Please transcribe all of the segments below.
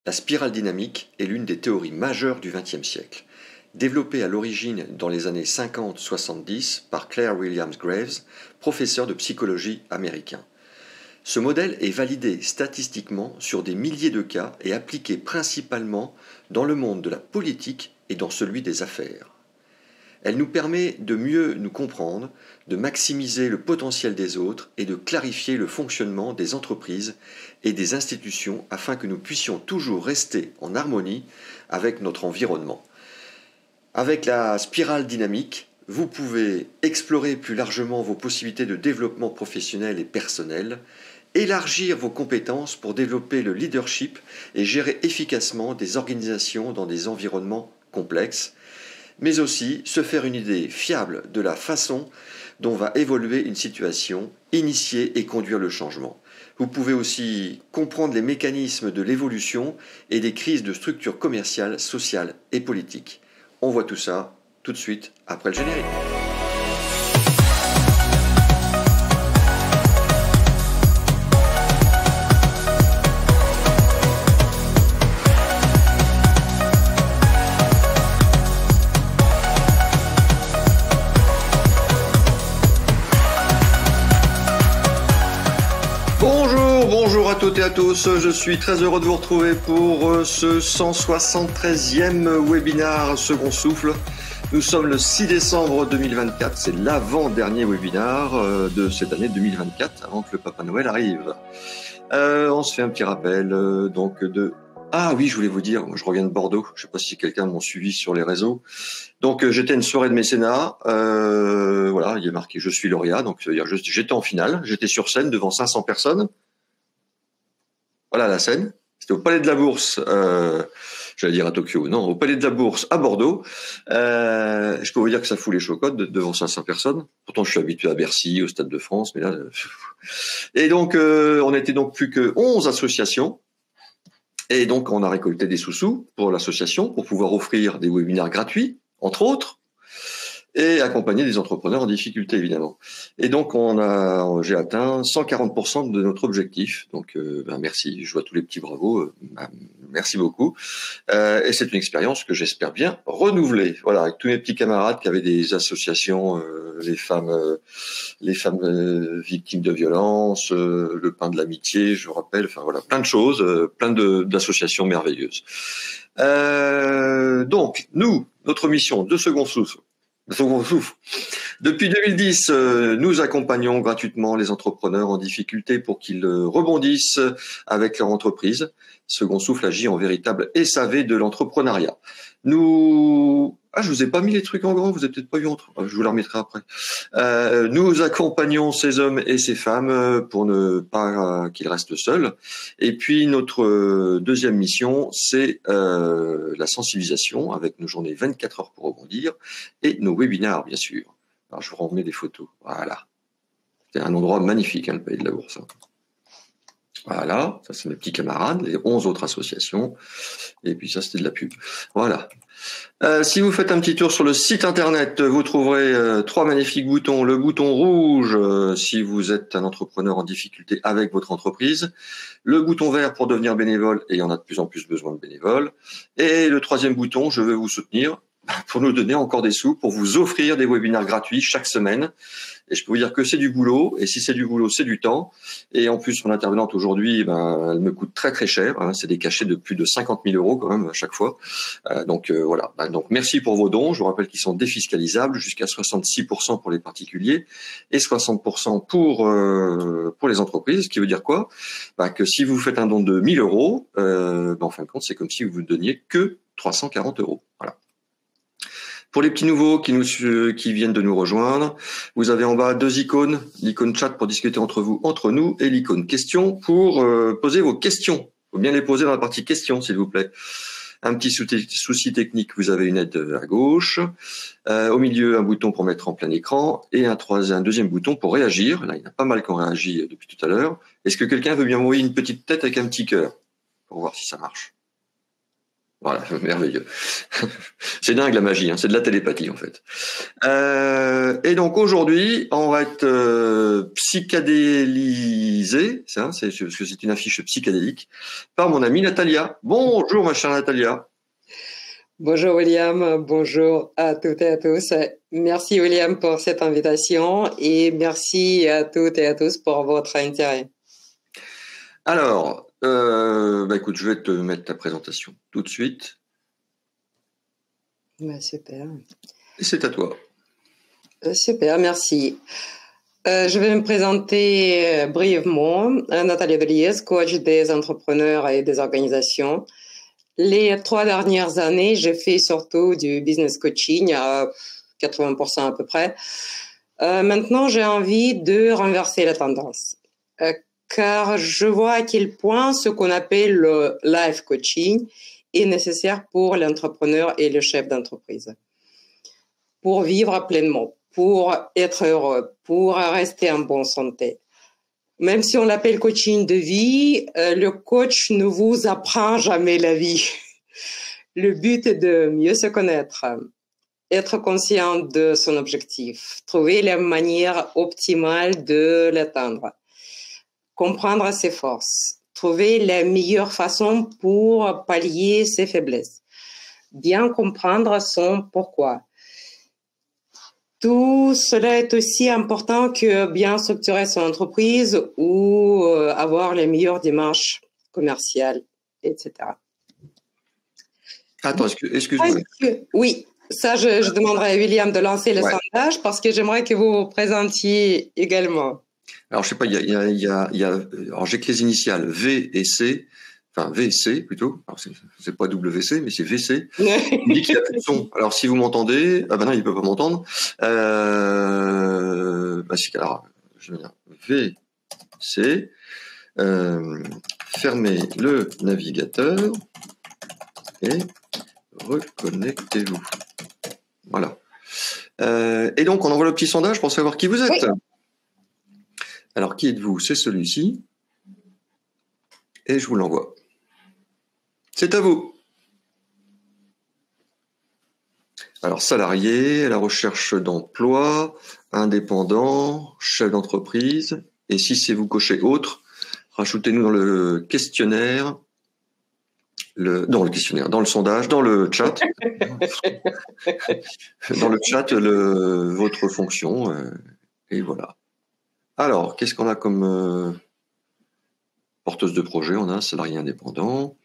La spirale dynamique est l'une des théories majeures du XXe siècle. Développée à l'origine dans les années 50-70 par Claire Williams Graves, professeur de psychologie américain. Ce modèle est validé statistiquement sur des milliers de cas et appliqué principalement dans le monde de la politique et dans celui des affaires. Elle nous permet de mieux nous comprendre, de maximiser le potentiel des autres et de clarifier le fonctionnement des entreprises et des institutions afin que nous puissions toujours rester en harmonie avec notre environnement. Avec la spirale dynamique, vous pouvez explorer plus largement vos possibilités de développement professionnel et personnel, élargir vos compétences pour développer le leadership et gérer efficacement des organisations dans des environnements complexes, mais aussi se faire une idée fiable de la façon dont va évoluer une situation, initier et conduire le changement. Vous pouvez aussi comprendre les mécanismes de l'évolution et des crises de structures commerciales, sociales et politiques. On voit tout ça tout de suite après le générique. Bonjour à toutes et à tous, je suis très heureux de vous retrouver pour ce 173e webinaire Second Souffle. Nous sommes le 6 décembre 2024, c'est l'avant-dernier webinaire de cette année 2024, avant que le Papa Noël arrive. On se fait un petit rappel Ah oui, je voulais vous dire, je reviens de Bordeaux, je ne sais pas si quelqu'un m'a suivi sur les réseaux. Donc j'étais à une soirée de mécénat, voilà, il y a marqué « Je suis lauréat », donc j'étais en finale, j'étais sur scène devant 500 personnes. Voilà la scène, c'était au Palais de la Bourse, j'allais dire à Tokyo, non, au Palais de la Bourse à Bordeaux. Je peux vous dire que ça fout les chocottes devant 500 personnes. Pourtant, je suis habitué à Bercy, au Stade de France, mais là... Et donc, on était donc plus que 11 associations. Et donc, on a récolté des sous-sous pour l'association pour pouvoir offrir des webinaires gratuits, entre autres, et accompagner des entrepreneurs en difficulté, évidemment. Et donc, j'ai atteint 140% de notre objectif. Donc, merci. Je vois tous les petits bravos. Merci beaucoup. Et c'est une expérience que j'espère bien renouveler. Voilà, avec tous mes petits camarades qui avaient des associations, les femmes victimes de violences, le pain de l'amitié, je rappelle. Enfin voilà, plein de choses, plein d'associations merveilleuses. Donc, notre mission de Second Souffle. Depuis 2010, nous accompagnons gratuitement les entrepreneurs en difficulté pour qu'ils rebondissent avec leur entreprise. Second Souffle agit en véritable SAV de l'entrepreneuriat. Je vous ai pas mis les trucs en grand, vous avez peut-être pas vu entre. Je vous les remettrai après. Nous accompagnons ces hommes et ces femmes pour ne pas qu'ils restent seuls. Et puis notre deuxième mission, c'est la sensibilisation avec nos journées 24 heures pour rebondir et nos webinaires, bien sûr. Alors je vous remets des photos. Voilà. C'est un endroit magnifique, le Palais de la Bourse. Voilà, ça c'est mes petits camarades, les 11 autres associations. Et puis ça c'était de la pub. Voilà. Si vous faites un petit tour sur le site internet, vous trouverez 3 magnifiques boutons. Le bouton rouge si vous êtes un entrepreneur en difficulté avec votre entreprise. Le bouton vert pour devenir bénévole, et il y en a de plus en plus besoin de bénévoles. Et le 3e bouton, je veux vous soutenir, pour nous donner encore des sous, pour vous offrir des webinaires gratuits chaque semaine. Et je peux vous dire que c'est du boulot, et si c'est du boulot, c'est du temps. Et en plus, mon intervenante aujourd'hui, elle me coûte très très cher. C'est des cachets de plus de 50 000 euros quand même à chaque fois. Voilà. Donc merci pour vos dons. Je vous rappelle qu'ils sont défiscalisables jusqu'à 66% pour les particuliers et 60% pour les entreprises. Ce qui veut dire quoi? Que si vous faites un don de 1 000 euros, en fin de compte, c'est comme si vous ne donniez que 340 euros. Voilà. Pour les petits nouveaux qui viennent de nous rejoindre, vous avez en bas 2 icônes, l'icône chat pour discuter entre nous, et l'icône question pour poser vos questions. Il faut bien les poser dans la partie questions, s'il vous plaît. Un petit souci technique, vous avez une aide à gauche. Au milieu, un bouton pour mettre en plein écran et un deuxième bouton pour réagir. Là, il y en a pas mal qui ont réagi depuis tout à l'heure. Est-ce que quelqu'un veut bien m'envoyer une petite tête avec un petit cœur pour voir si ça marche? Voilà, merveilleux. C'est dingue la magie, hein, c'est de la télépathie en fait. Et donc aujourd'hui, on va être psychédélisé, ça, parce que c'est une affiche psychédélique, par mon amie Natalia. Bonjour ma chère Natalia. Bonjour William, bonjour à toutes et à tous. Merci William pour cette invitation et merci à toutes et à tous pour votre intérêt. Alors, écoute, je vais te mettre ta présentation tout de suite. Super. Et c'est à toi. Super, merci. Je vais me présenter brièvement. Nathalie Deliès, coach des entrepreneurs et des organisations. Les 3 dernières années, j'ai fait surtout du business coaching, à 80% à peu près. Maintenant, j'ai envie de renverser la tendance, car je vois à quel point ce qu'on appelle le life coaching est nécessaire pour l'entrepreneur et le chef d'entreprise. Pour vivre pleinement, pour être heureux, pour rester en bonne santé. Même si on l'appelle coaching de vie, le coach ne vous apprend jamais la vie. Le but est de mieux se connaître, être conscient de son objectif, trouver la manière optimale de l'atteindre, comprendre ses forces, trouver la meilleure façon pour pallier ses faiblesses, bien comprendre son pourquoi. Tout cela est aussi important que bien structurer son entreprise ou avoir les meilleures démarches commerciales, etc. Attends, excuse-moi. Oui, ça, je demanderai à William de lancer le sondage parce que j'aimerais que vous vous présentiez également. Alors, je sais pas, alors j'ai que les initiales V et C, enfin VC plutôt. Alors, c'est pas WC, mais c'est VC. Il me dit qu'il n'y a plus de son. Alors, si vous m'entendez, ah ben non, il peut pas m'entendre. Alors, je veux dire VC. Fermez le navigateur et reconnectez-vous. Voilà. Et donc, on envoie le petit sondage pour savoir qui vous êtes. Oui. Alors, qui êtes-vous? C'est celui-ci. Et je vous l'envoie. C'est à vous. Alors, salarié, à la recherche d'emploi, indépendant, chef d'entreprise. Et si c'est vous cochez autre, rajoutez-nous dans le questionnaire. Dans le questionnaire, dans le sondage, dans le chat. Dans le chat, votre fonction. Et voilà. Alors, qu'est-ce qu'on a comme porteuse de projet? On a un salarié indépendant.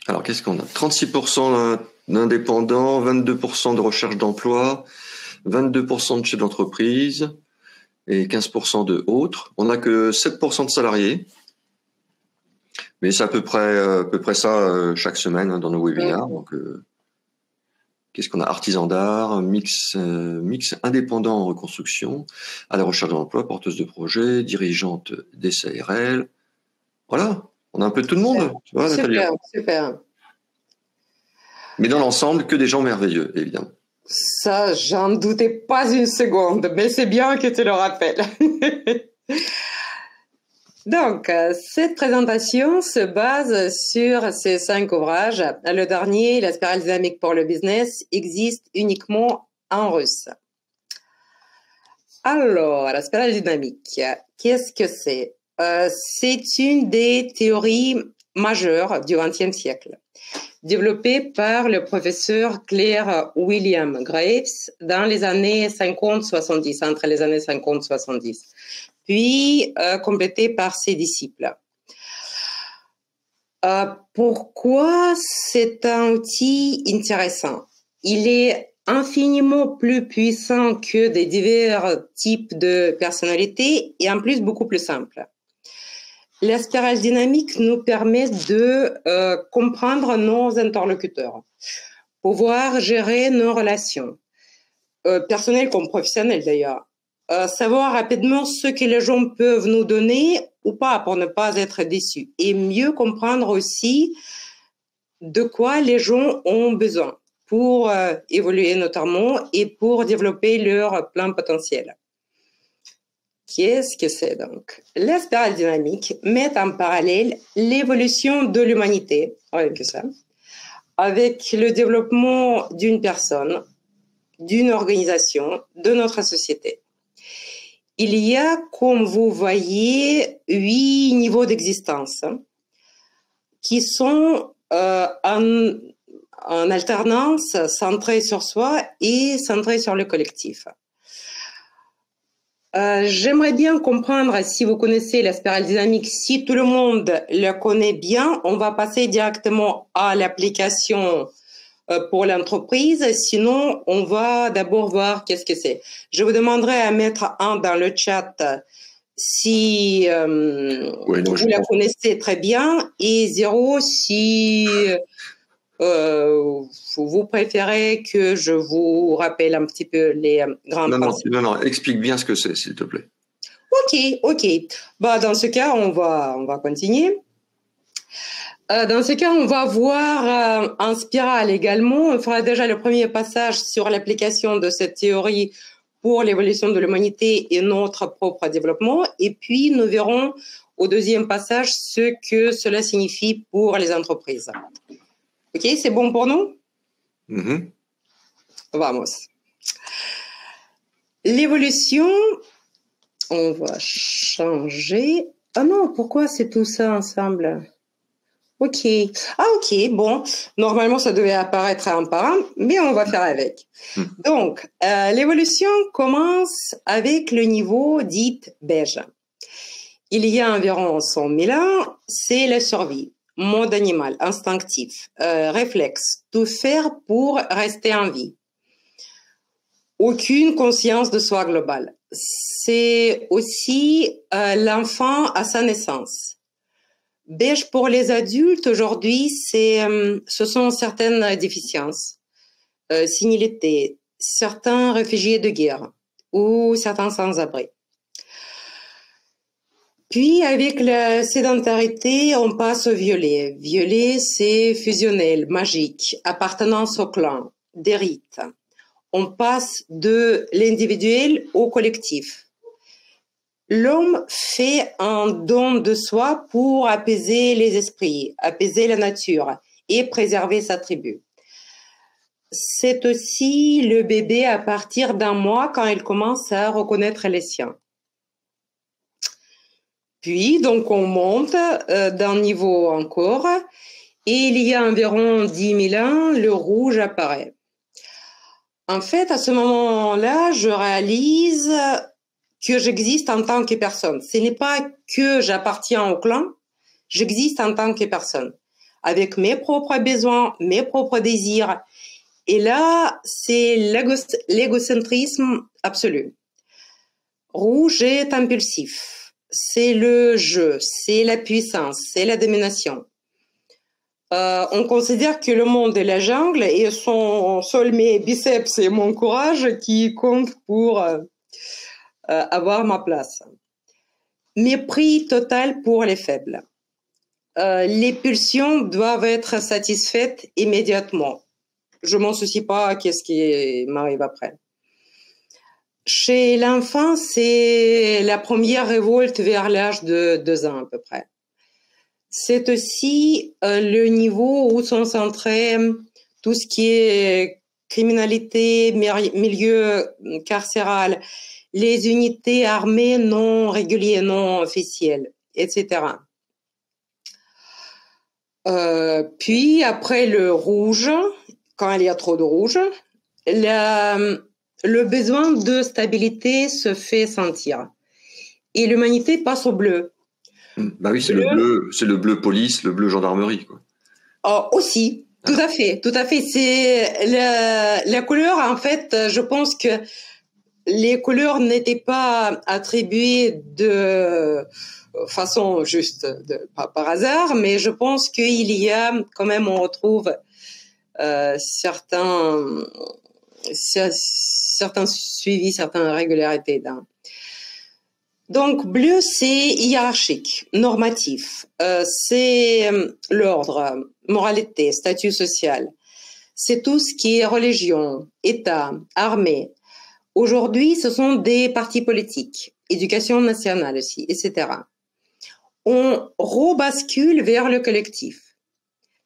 Alors, qu'est-ce qu'on a? 36% d'indépendants, 22% de recherche d'emploi, 22% de chef d'entreprise et 15% de autres. On n'a que 7% de salariés. Mais c'est à peu près ça chaque semaine hein, dans nos webinaires. Donc, qu'est-ce qu'on a? Artisan d'art, mix indépendant en reconstruction, à la recherche d'emploi, porteuse de projet, dirigeante des CRL. Voilà, on a un peu de tout le monde. Tu vois, super, super. Mais dans l'ensemble, que des gens merveilleux, évidemment. Ça, j'en doutais pas une seconde, mais c'est bien que tu le rappelles. Donc, cette présentation se base sur ces 5 ouvrages. Le dernier, La spirale dynamique pour le business, existe uniquement en russe. Alors, la spirale dynamique, qu'est-ce que c'est? C'est une des théories majeures du XXe siècle, développée par le professeur Claire William Graves dans les années 50-70, entre les années 50-70. Puis complété par ses disciples. Pourquoi c'est un outil intéressant? Il est infiniment plus puissant que des divers types de personnalités et en plus beaucoup plus simple. La spirale dynamique nous permet de comprendre nos interlocuteurs, pouvoir gérer nos relations, personnelles comme professionnelles d'ailleurs. Savoir rapidement ce que les gens peuvent nous donner ou pas pour ne pas être déçus et mieux comprendre aussi de quoi les gens ont besoin pour évoluer notamment et pour développer leur plein potentiel. Qu'est-ce que c'est donc? La spirale dynamique met en parallèle l'évolution de l'humanité, rien que ça, avec le développement d'une personne, d'une organisation, de notre société. Il y a, comme vous voyez, 8 niveaux d'existence qui sont en alternance, centrés sur soi et centrés sur le collectif. J'aimerais bien comprendre si vous connaissez la spirale dynamique. Si tout le monde le connaît bien, on va passer directement à l'application pour l'entreprise. Sinon, on va d'abord voir qu'est-ce que c'est. Je vous demanderai à mettre 1 dans le chat si vous la connaissez très bien et 0 si vous préférez que je vous rappelle un petit peu les grands principes. Non, explique bien ce que c'est, s'il te plaît. Ok. Bah, dans ce cas, on va continuer. Dans ce cas, on va voir en spirale également. On fera déjà le premier passage sur l'application de cette théorie pour l'évolution de l'humanité et notre propre développement. Et puis, nous verrons au deuxième passage ce que cela signifie pour les entreprises. Ok, c'est bon pour nous? Vamos. L'évolution, on va changer. Ah non, pourquoi c'est tout ça ensemble? Ok. Ok, bon. Normalement, ça devait apparaître un par un, mais on va faire avec. Donc, l'évolution commence avec le niveau dit beige. Il y a environ 100 000 ans, c'est la survie. Mode animal, instinctif, réflexe, tout faire pour rester en vie. Aucune conscience de soi globale. C'est aussi l'enfant à sa naissance. Beige pour les adultes, aujourd'hui, ce sont certaines déficiences, sénilité, certains réfugiés de guerre ou certains sans-abri. Puis, avec la sédentarité, on passe au violet. Violet, c'est fusionnel, magique, appartenance au clan, des rites. On passe de l'individuel au collectif. L'homme fait un don de soi pour apaiser les esprits, apaiser la nature et préserver sa tribu. C'est aussi le bébé à partir d'un mois quand il commence à reconnaître les siens. Puis, donc, on monte d'un niveau encore et il y a environ 10 000 ans, le rouge apparaît. En fait, à ce moment-là, je réalise que j'existe en tant que personne. Ce n'est pas que j'appartiens au clan, j'existe en tant que personne, avec mes propres besoins, mes propres désirs. Et là, c'est l'égocentrisme absolu. Rouge est impulsif. C'est le jeu, c'est la puissance, c'est la domination. On considère que le monde est la jungle et sont seuls mes biceps et mon courage qui comptent pour avoir ma place. Mépris total pour les faibles. Les pulsions doivent être satisfaites immédiatement. Je m'en soucie pas, qu'est-ce qui m'arrive après. Chez l'enfant, c'est la première révolte vers l'âge de 2 ans à peu près. C'est aussi le niveau où sont centrés tout ce qui est criminalité, milieu carcéral, les unités armées non régulières, non officielles, etc. Puis après le rouge, quand il y a trop de rouge, le besoin de stabilité se fait sentir. Et l'humanité passe au bleu. Bah oui, c'est le bleu police, le bleu gendarmerie, quoi. Aussi, tout à fait. C'est la couleur, en fait, je pense que les couleurs n'étaient pas attribuées de façon juste, pas par hasard, mais je pense qu'il y a quand même, on retrouve certains suivis, certaines régularités. Donc, bleu, c'est hiérarchique, normatif. C'est l'ordre, moralité, statut social. C'est tout ce qui est religion, État, armée. Aujourd'hui, ce sont des partis politiques. éducation nationale aussi, etc. On rebascule vers le collectif.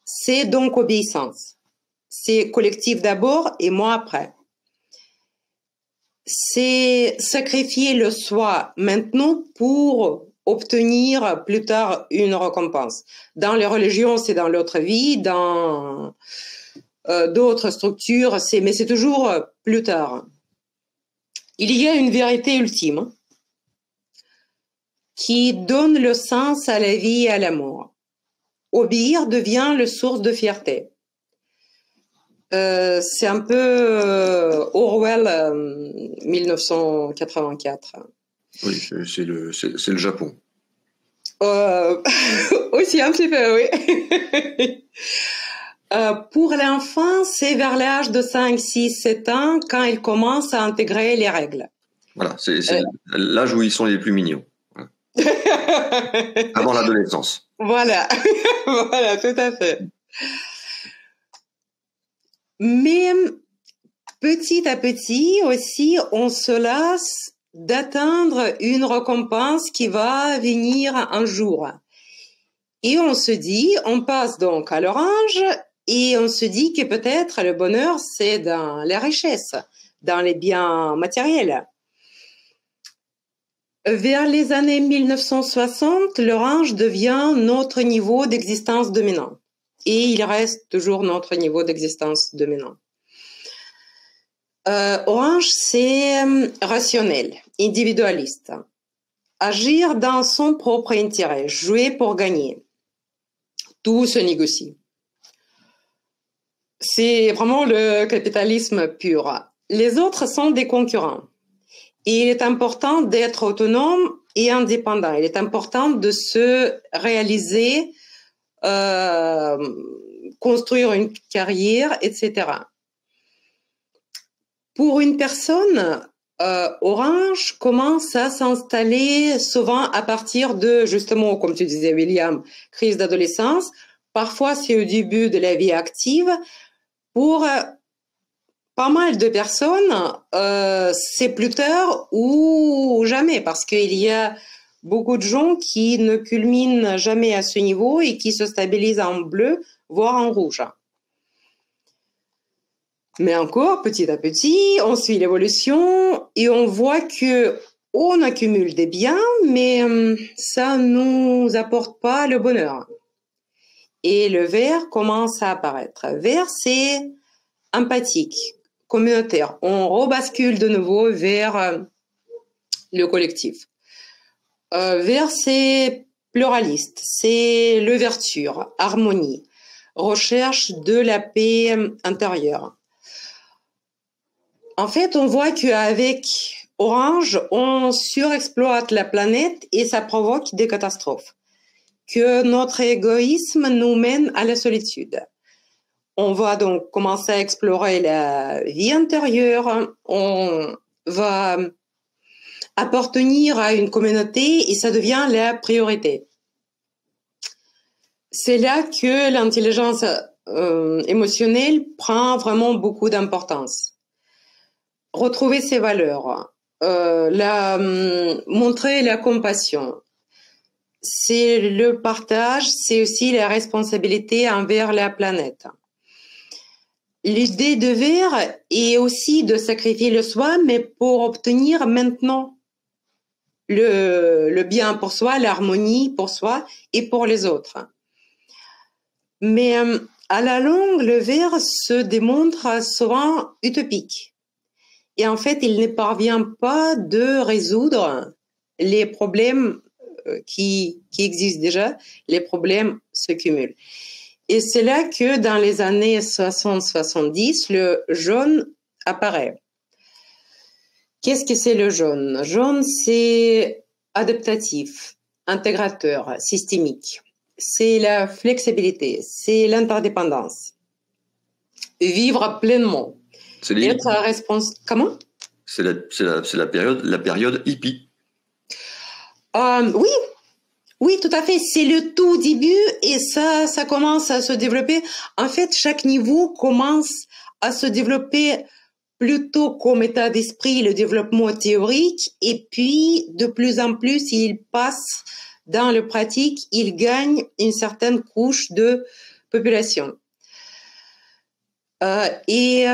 C'est donc obéissance. C'est collectif d'abord et moi après. C'est sacrifier le soi maintenant pour obtenir plus tard une récompense. Dans les religions, c'est dans l'autre vie, dans d'autres structures, mais c'est toujours plus tard. Il y a une vérité ultime qui donne le sens à la vie et à l'amour. Obéir devient la source de fierté. C'est un peu Orwell 1984. Oui, c'est le Japon. Aussi un petit peu, oui. Pour l'enfant, c'est vers l'âge de 5, 6, 7 ans quand il commence à intégrer les règles. Voilà, c'est l'âge où ils sont les plus mignons. Avant l'adolescence. Voilà, voilà, tout à fait. Mais petit à petit aussi, on se lasse d'atteindre une récompense qui va venir un jour. Et on se dit, on passe donc à l'orange et on se dit que peut-être le bonheur, c'est dans la richesse, dans les biens matériels. Vers les années 1960, l'orange devient notre niveau d'existence dominant. Et il reste toujours notre niveau d'existence dominant. Orange, c'est rationnel, individualiste. Agir dans son propre intérêt, jouer pour gagner. Tout se négocie. C'est vraiment le capitalisme pur. Les autres sont des concurrents. Et il est important d'être autonome et indépendant. Il est important de se réaliser, construire une carrière, etc. Pour une personne, Orange commence à s'installer souvent à partir de, justement, comme tu disais, William, crise d'adolescence. Parfois, c'est au début de la vie active. Pour pas mal de personnes, c'est plus tard ou jamais, parce qu'il y a beaucoup de gens qui ne culminent jamais à ce niveau et qui se stabilisent en bleu, voire en rouge. Mais encore, petit à petit, on suit l'évolution et on voit que on accumule des biens, mais ça ne nous apporte pas le bonheur. Et le vert commence à apparaître. Vert, c'est empathique, communautaire. On rebascule de nouveau vers le collectif. Vert, c'est pluraliste, c'est l'ouverture, harmonie, recherche de la paix intérieure. En fait, on voit qu'avec Orange, on surexploite la planète et ça provoque des catastrophes. Que notre égoïsme nous mène à la solitude. On va donc commencer à explorer la vie intérieure, on va appartenir à une communauté et ça devient la priorité. C'est là que l'intelligence émotionnelle prend vraiment beaucoup d'importance. Retrouver ses valeurs, montrer la compassion. C'est le partage, c'est aussi la responsabilité envers la planète. L'idée de vert est aussi de sacrifier le soi, mais pour obtenir maintenant le bien pour soi, l'harmonie pour soi et pour les autres. Mais à la longue, le vert se démontre souvent utopique. Et en fait, il ne parvient pas de résoudre les problèmes qui existent déjà. Les problèmes se cumulent. Et c'est là que dans les années 60-70, le jaune apparaît. Qu'est-ce que c'est le jaune? Jaune, c'est adaptatif, intégrateur, systémique. C'est la flexibilité, c'est l'interdépendance. Vivre pleinement. C'est être responsable. Comment? C'est la période hippie. Oui. Oui, tout à fait. C'est le tout début et ça commence à se développer. En fait, chaque niveau commence à se développer plutôt comme état d'esprit le développement théorique, et puis de plus en plus, il passe dans le pratique, il gagne une certaine couche de population. C'est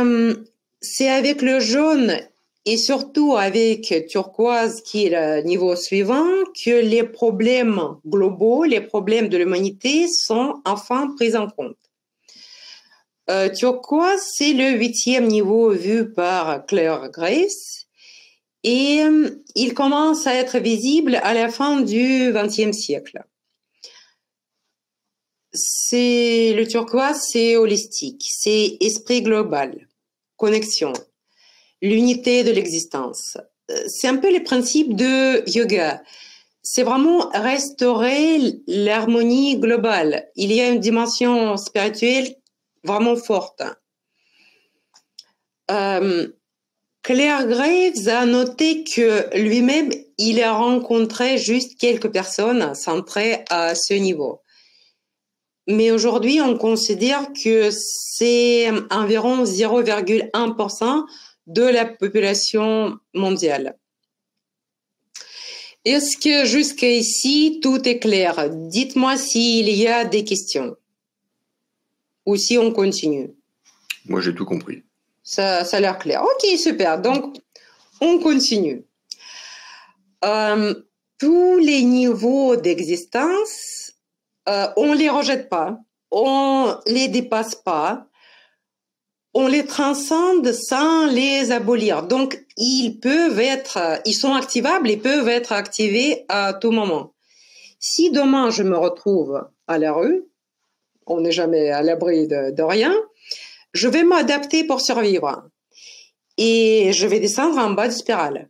avec le jaune et surtout avec turquoise, qui est le niveau suivant, que les problèmes globaux, les problèmes de l'humanité sont enfin pris en compte. Turquoise, c'est le 8e niveau vu par Claire Graves et il commence à être visible à la fin du XXe siècle. Le turquoise, c'est holistique, c'est esprit global, connexion, l'unité de l'existence. C'est un peu les principes de yoga. C'est vraiment restaurer l'harmonie globale. Il y a une dimension spirituelle vraiment forte. Claire Graves a noté que lui-même, il a rencontré juste quelques personnes centrées à ce niveau. Mais aujourd'hui, on considère que c'est environ 0,1% de la population mondiale. Est-ce que jusqu'à ici, tout est clair? Dites-moi s'il y a des questions. Ou si on continue. Moi, j'ai tout compris. Ça a l'air clair. Ok, super. Donc, on continue. Tous les niveaux d'existence, on les rejette pas, on les dépasse pas, on les transcende sans les abolir. Donc, ils sont activables, ils peuvent être activés à tout moment. Si demain je me retrouve à la rue, on n'est jamais à l'abri de rien, je vais m'adapter pour survivre et je vais descendre en bas de spirale.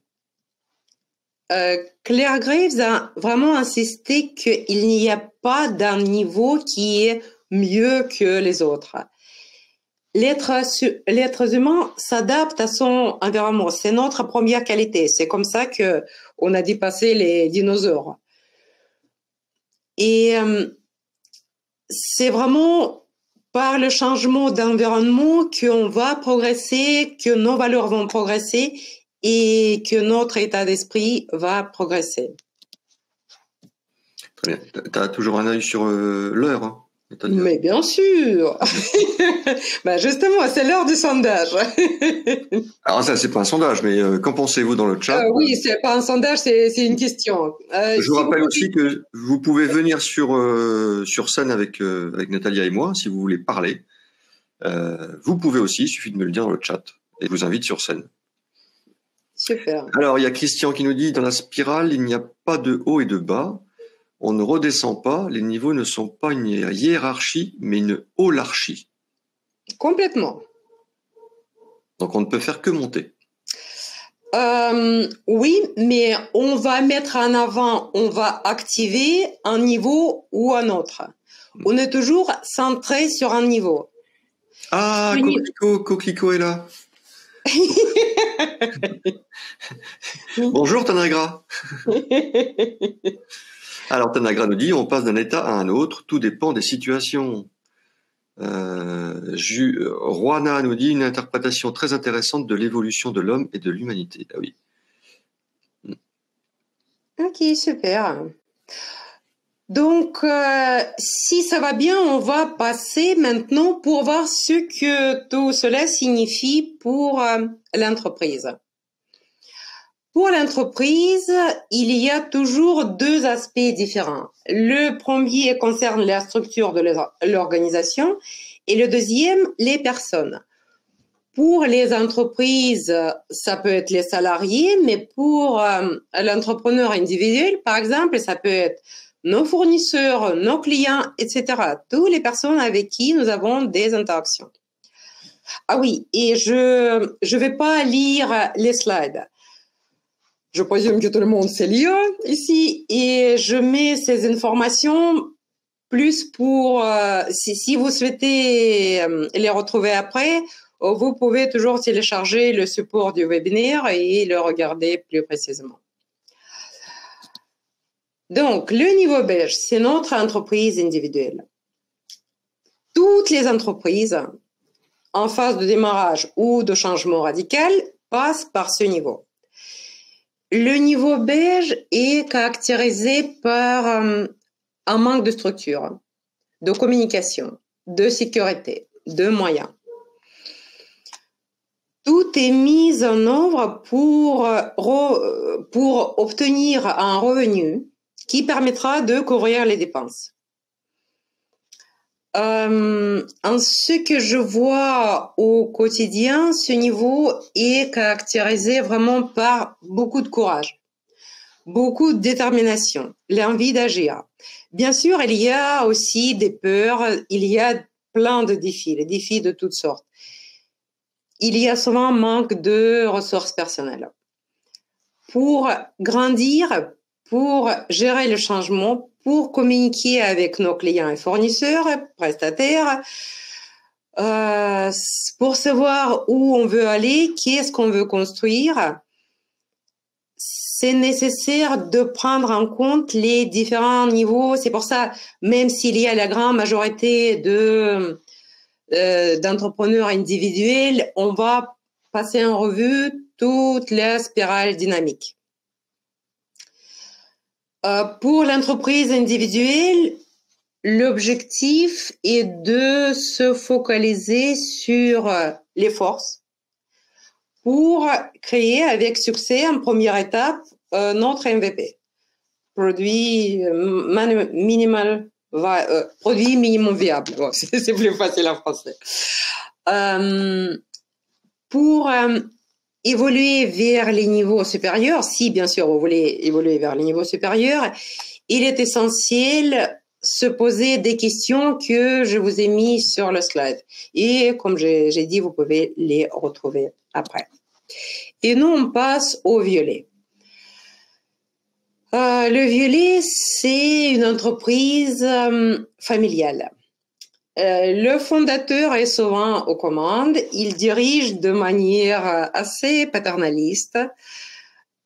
Claire Graves a vraiment insisté qu'il n'y a pas d'un niveau qui est mieux que les autres. L'être humain s'adapte à son environnement. C'est notre première qualité. C'est comme ça que on a dépassé les dinosaures. Et c'est vraiment par le changement d'environnement qu'on va progresser, que nos valeurs vont progresser et que notre état d'esprit va progresser. Très bien. Tu as toujours un œil sur l'heure, hein, mais bien sûr. Ben justement, c'est l'heure du sondage. Alors ça, c'est pas un sondage, mais qu'en pensez-vous dans le chat? Oui, c'est pas un sondage, c'est une question. Je vous rappelle aussi que vous pouvez venir sur scène avec Natalia et moi, si vous voulez parler. Vous pouvez aussi, il suffit de me le dire dans le chat. Et je vous invite sur scène. Super. Alors, il y a Christian qui nous dit, dans la spirale, il n'y a pas de haut et de bas. On ne redescend pas, les niveaux ne sont pas une hiérarchie, mais une holarchie. Complètement. Donc, on ne peut faire que monter. Oui, mais on va mettre en avant, on va activer un niveau ou un autre. On est toujours centré sur un niveau. Ah, Coquelicot est là. Bonjour Tanagra. Alors Tanagra nous dit, on passe d'un état à un autre, tout dépend des situations. Juana nous dit, une interprétation très intéressante de l'évolution de l'homme et de l'humanité. Ah oui. Ok, super. Donc, si ça va bien, on va passer maintenant pour voir ce que tout cela signifie pour l'entreprise. Pour l'entreprise, il y a toujours deux aspects différents. Le premier concerne la structure de l'organisation et le deuxième, les personnes. Pour les entreprises, ça peut être les salariés, mais pour l'entrepreneur individuel, par exemple, ça peut être nos fournisseurs, nos clients, etc. Toutes les personnes avec qui nous avons des interactions. Ah oui, et je vais pas lire les slides. Je présume que tout le monde sait lire ici et je mets ces informations plus pour si vous souhaitez les retrouver après, vous pouvez toujours télécharger le support du webinaire et le regarder plus précisément. Donc, le niveau beige, c'est notre entreprise individuelle. Toutes les entreprises en phase de démarrage ou de changement radical passe par ce niveau. Le niveau beige est caractérisé par un manque de structure, de communication, de sécurité, de moyens. Tout est mis en œuvre pour obtenir un revenu qui permettra de couvrir les dépenses. En ce que je vois au quotidien, ce niveau est caractérisé vraiment par beaucoup de courage, beaucoup de détermination, l'envie d'agir. Bien sûr, il y a aussi des peurs, il y a plein de défis, les défis de toutes sortes. Il y a souvent un manque de ressources personnelles. Pour grandir, pour gérer le changement, pour communiquer avec nos clients et fournisseurs, prestataires, pour savoir où on veut aller, qu'est-ce qu'on veut construire, c'est nécessaire de prendre en compte les différents niveaux. C'est pour ça, même s'il y a la grande majorité d'entrepreneurs individuels, on va passer en revue toute la spirale dynamique. Pour l'entreprise individuelle, l'objectif est de se focaliser sur les forces pour créer avec succès en première étape notre MVP, produit minimum viable. Bon, c'est plus facile en français. Pour évoluer vers les niveaux supérieurs, si bien sûr vous voulez évoluer vers les niveaux supérieurs, il est essentiel se poser des questions que je vous ai mis sur le slide. Et comme j'ai dit, vous pouvez les retrouver après. Et nous, on passe au violet. Le violet, c'est une entreprise familiale. Le fondateur est souvent aux commandes. Il dirige de manière assez paternaliste.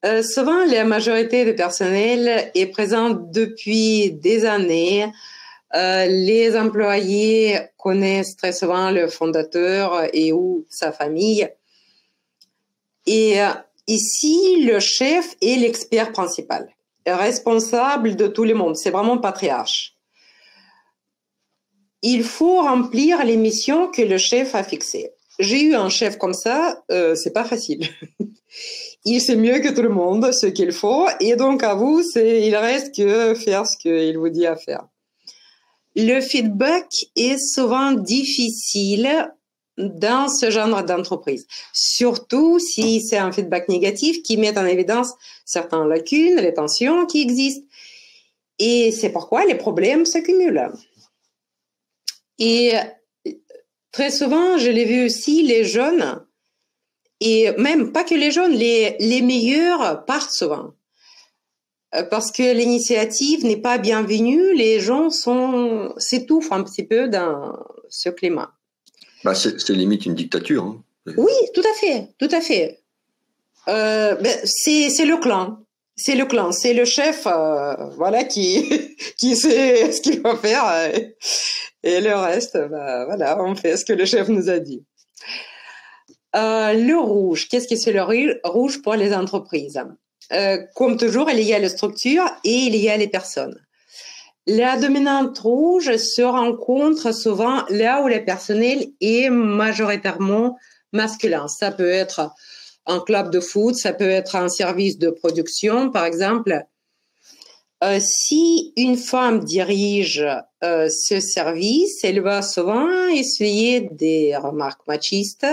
Souvent, la majorité du personnel est présente depuis des années. Les employés connaissent très souvent le fondateur et ou sa famille. Et ici, le chef est l'expert principal, responsable de tout le monde. C'est vraiment patriarche. Il faut remplir les missions que le chef a fixées. J'ai eu un chef comme ça, c'est pas facile. Il sait mieux que tout le monde ce qu'il faut, et donc à vous, il reste que faire ce qu'il vous dit à faire. Le feedback est souvent difficile dans ce genre d'entreprise, surtout si c'est un feedback négatif qui met en évidence certaines lacunes, les tensions qui existent, et c'est pourquoi les problèmes s'accumulent. Et très souvent, je l'ai vu aussi, les jeunes, et même pas que les jeunes, les meilleurs partent souvent. Parce que l'initiative n'est pas bienvenue, les gens s'étouffent un petit peu dans ce climat. Bah c'est limite une dictature. Hein. Oui, tout à fait, tout à fait. C'est le clan. C'est le clan, c'est le chef, voilà, qui sait ce qu'il va faire. Et le reste, bah, voilà, on fait ce que le chef nous a dit. Le rouge, qu'est-ce que c'est le rouge pour les entreprises? Comme toujours, il y a la structure et il y a les personnes. La dominante rouge se rencontre souvent là où le personnel est majoritairement masculin. Ça peut être un club de foot, ça peut être un service de production, par exemple. Si une femme dirige ce service, elle va souvent essuyer des remarques machistes.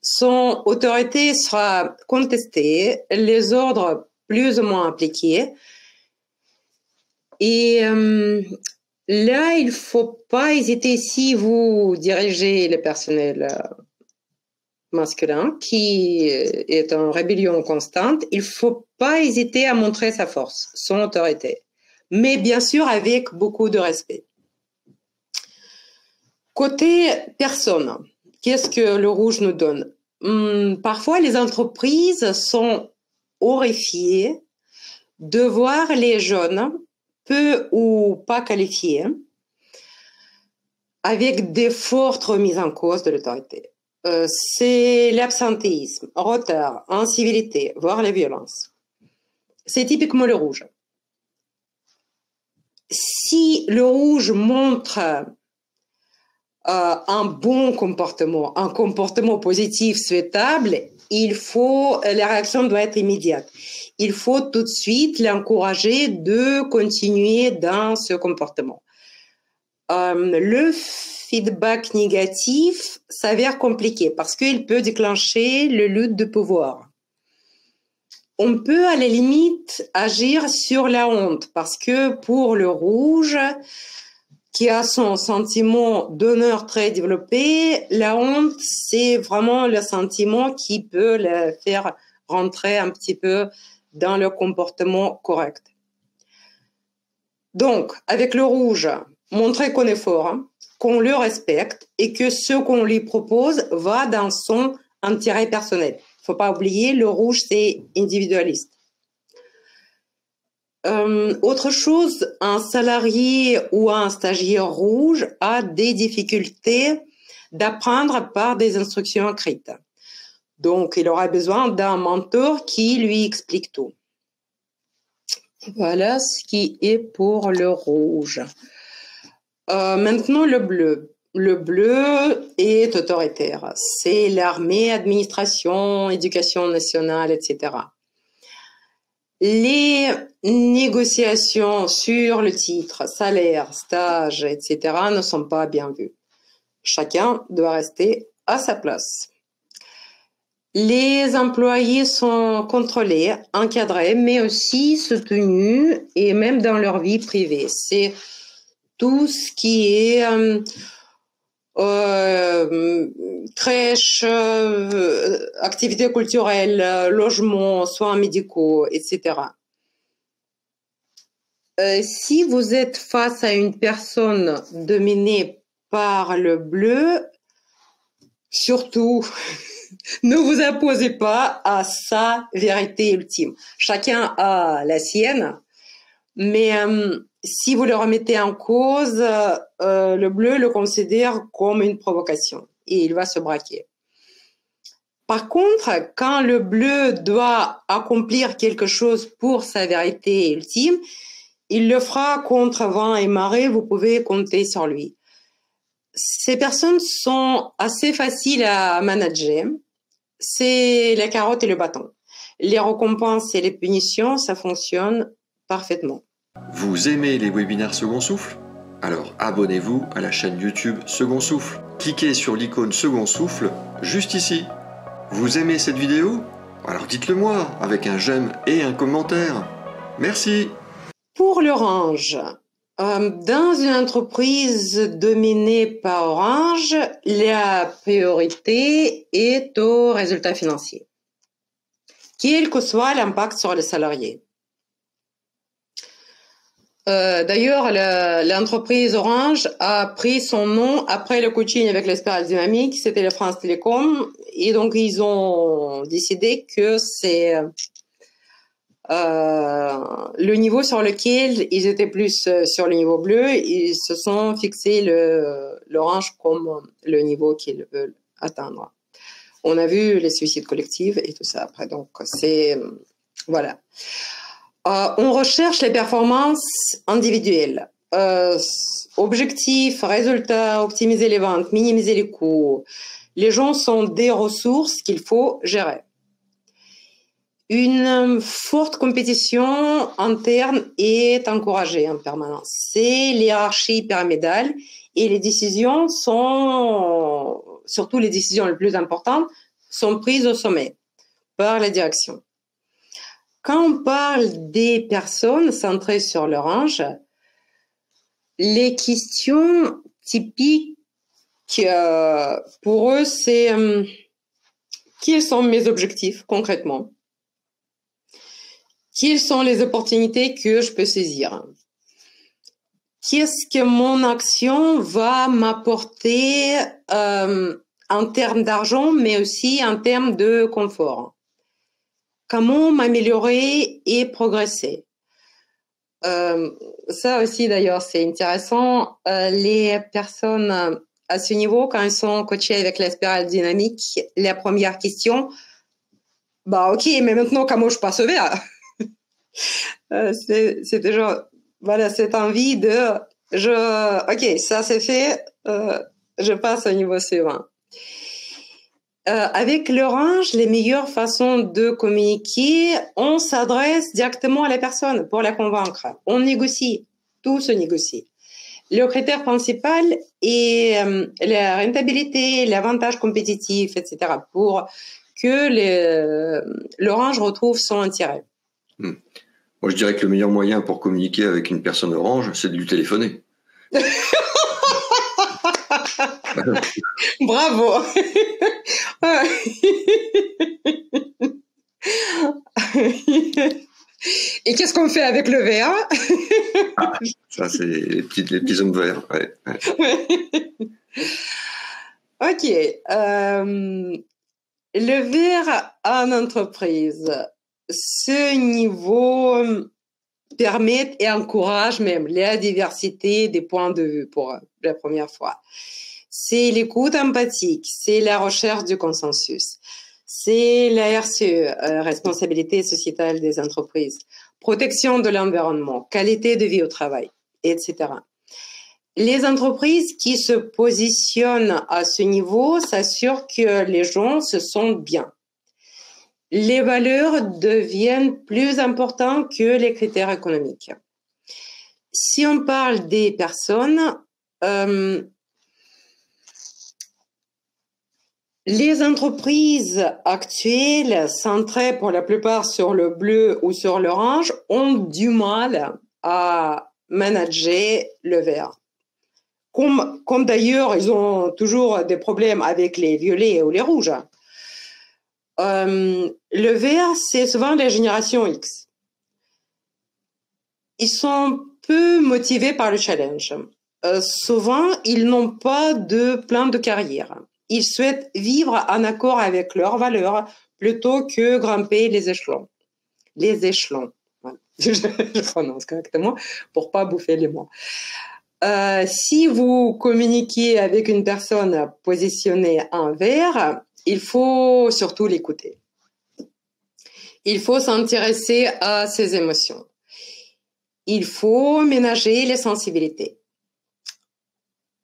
Son autorité sera contestée, les ordres plus ou moins appliqués. Et là, il ne faut pas hésiter, si vous dirigez le personnel masculin qui est en rébellion constante, il ne faut pas hésiter à montrer sa force, son autorité, mais bien sûr avec beaucoup de respect. Côté personne, qu'est-ce que le rouge nous donne? Parfois, les entreprises sont horrifiées de voir les jeunes, peu ou pas qualifiés, avec des fortes remises en cause de l'autorité. C'est l'absentéisme, retard, incivilité, voire la violence. C'est typiquement le rouge. Si le rouge montre un bon comportement, un comportement positif souhaitable, la réaction doit être immédiate. Il faut tout de suite l'encourager de continuer dans ce comportement. Le feedback négatif s'avère compliqué parce qu'il peut déclencher le lutte de pouvoir. On peut à la limite agir sur la honte parce que pour le rouge, qui a son sentiment d'honneur très développé, la honte, c'est vraiment le sentiment qui peut le faire rentrer un petit peu dans le comportement correct. Donc, avec le rouge, montrer qu'on est fort, qu'on le respecte et que ce qu'on lui propose va dans son intérêt personnel. Il ne faut pas oublier, le rouge, c'est individualiste. Autre chose, un salarié ou un stagiaire rouge a des difficultés d'apprendre par des instructions écrites. Donc, il aura besoin d'un mentor qui lui explique tout. Voilà ce qui est pour le rouge. Maintenant, le bleu. Le bleu est autoritaire. C'est l'armée, administration, éducation nationale, etc. Les négociations sur le titre, salaire, stage, etc. ne sont pas bien vues. Chacun doit rester à sa place. Les employés sont contrôlés, encadrés, mais aussi soutenus et même dans leur vie privée. C'est tout ce qui est crèche, activités culturelles, logements, soins médicaux, etc. Si vous êtes face à une personne dominée par le bleu, surtout, ne vous imposez pas à sa vérité ultime. Chacun a la sienne, mais si vous le remettez en cause, le bleu le considère comme une provocation et il va se braquer. Par contre, quand le bleu doit accomplir quelque chose pour sa vérité ultime, il le fera contre vent et marée, vous pouvez compter sur lui. Ces personnes sont assez faciles à manager. C'est la carotte et le bâton. Les récompenses et les punitions, ça fonctionne parfaitement. Vous aimez les webinaires Second Souffle? Alors abonnez-vous à la chaîne YouTube Second Souffle. Cliquez sur l'icône Second Souffle juste ici. Vous aimez cette vidéo? Alors dites-le moi avec un j'aime et un commentaire. Merci. Pour l'orange, dans une entreprise dominée par Orange, la priorité est au résultat financier, quel que soit l'impact sur les salariés. D'ailleurs, l'entreprise Orange a pris son nom après le coaching avec l'Espérance Dynamique, c'était la France Télécom, et donc ils ont décidé que c'est le niveau sur lequel ils étaient plus sur le niveau bleu, ils se sont fixés l'orange comme le niveau qu'ils veulent atteindre. On a vu les suicides collectifs et tout ça après, donc c'est voilà. On recherche les performances individuelles. Objectifs, résultats, optimiser les ventes, minimiser les coûts. Les gens sont des ressources qu'il faut gérer. Une forte compétition interne est encouragée en permanence. C'est l'hiérarchie pyramidale et les décisions sont, surtout les décisions les plus importantes, sont prises au sommet par la direction. Quand on parle des personnes centrées sur l'orange, les questions typiques pour eux, c'est quels sont mes objectifs concrètement? Quelles sont les opportunités que je peux saisir? Qu'est-ce que mon action va m'apporter en termes d'argent, mais aussi en termes de confort? Comment m'améliorer et progresser? Ça aussi, d'ailleurs, c'est intéressant. Les personnes à ce niveau, quand elles sont coachées avec la spirale dynamique, la première question, bah ok, mais maintenant, comment je passe au vert? C'est toujours, voilà, cette envie de, ok, ça c'est fait, je passe au niveau suivant. Avec l'orange, les meilleures façons de communiquer, on s'adresse directement à la personne pour la convaincre. On négocie, tout se négocie. Le critère principal est la rentabilité, l'avantage compétitif, etc. pour que l'orange retrouve son intérêt. Moi, je dirais que le meilleur moyen pour communiquer avec une personne orange, c'est de lui téléphoner. Bravo. Et qu'est-ce qu'on fait avec le vert? Ça, c'est les petits hommes verts. Ouais. Ok. Le vert en entreprise, ce niveau permet et encourage même la diversité des points de vue pour la première fois. C'est l'écoute empathique, c'est la recherche du consensus, c'est la RCE, responsabilité sociétale des entreprises, protection de l'environnement, qualité de vie au travail, etc. Les entreprises qui se positionnent à ce niveau s'assurent que les gens se sentent bien. Les valeurs deviennent plus importantes que les critères économiques. Si on parle des personnes, les entreprises actuelles, centrées pour la plupart sur le bleu ou sur l'orange, ont du mal à manager le vert. Comme d'ailleurs, ils ont toujours des problèmes avec les violets ou les rouges. Le vert, c'est souvent la génération X. Ils sont peu motivés par le challenge. Souvent, ils n'ont pas de plan de carrière. Ils souhaitent vivre en accord avec leurs valeurs plutôt que grimper les échelons. Les échelons. Je prononce correctement pour pas bouffer les mots. Si vous communiquez avec une personne positionnée en vert, il faut surtout l'écouter. Il faut s'intéresser à ses émotions. Il faut ménager les sensibilités.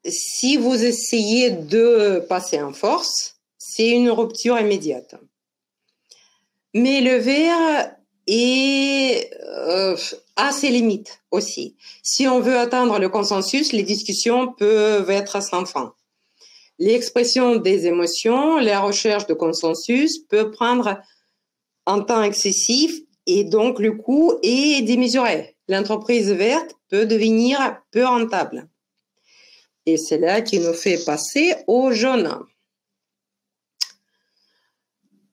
Si vous essayez de passer en force, c'est une rupture immédiate. Mais le vert a ses limites aussi. Si on veut atteindre le consensus, les discussions peuvent être sans fin. L'expression des émotions, la recherche de consensus peut prendre un temps excessif et donc le coût est démesuré. L'entreprise verte peut devenir peu rentable. Et c'est là qui nous fait passer au jaune.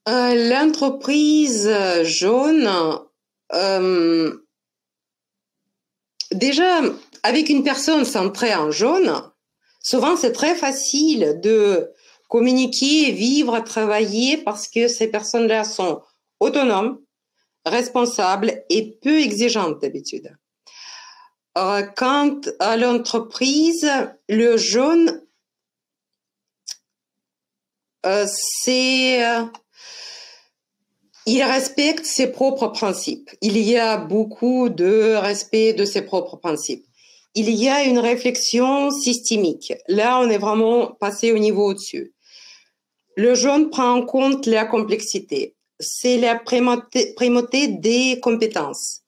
L'entreprise jaune, déjà, avec une personne centrée en jaune, souvent c'est très facile de communiquer, vivre, travailler parce que ces personnes-là sont autonomes, responsables et peu exigeantes d'habitude. Quant à l'entreprise, le jaune, il respecte ses propres principes. Il y a beaucoup de respect de ses propres principes. Il y a une réflexion systémique. Là, on est vraiment passé au niveau au-dessus. Le jaune prend en compte la complexité. C'est la primauté des compétences,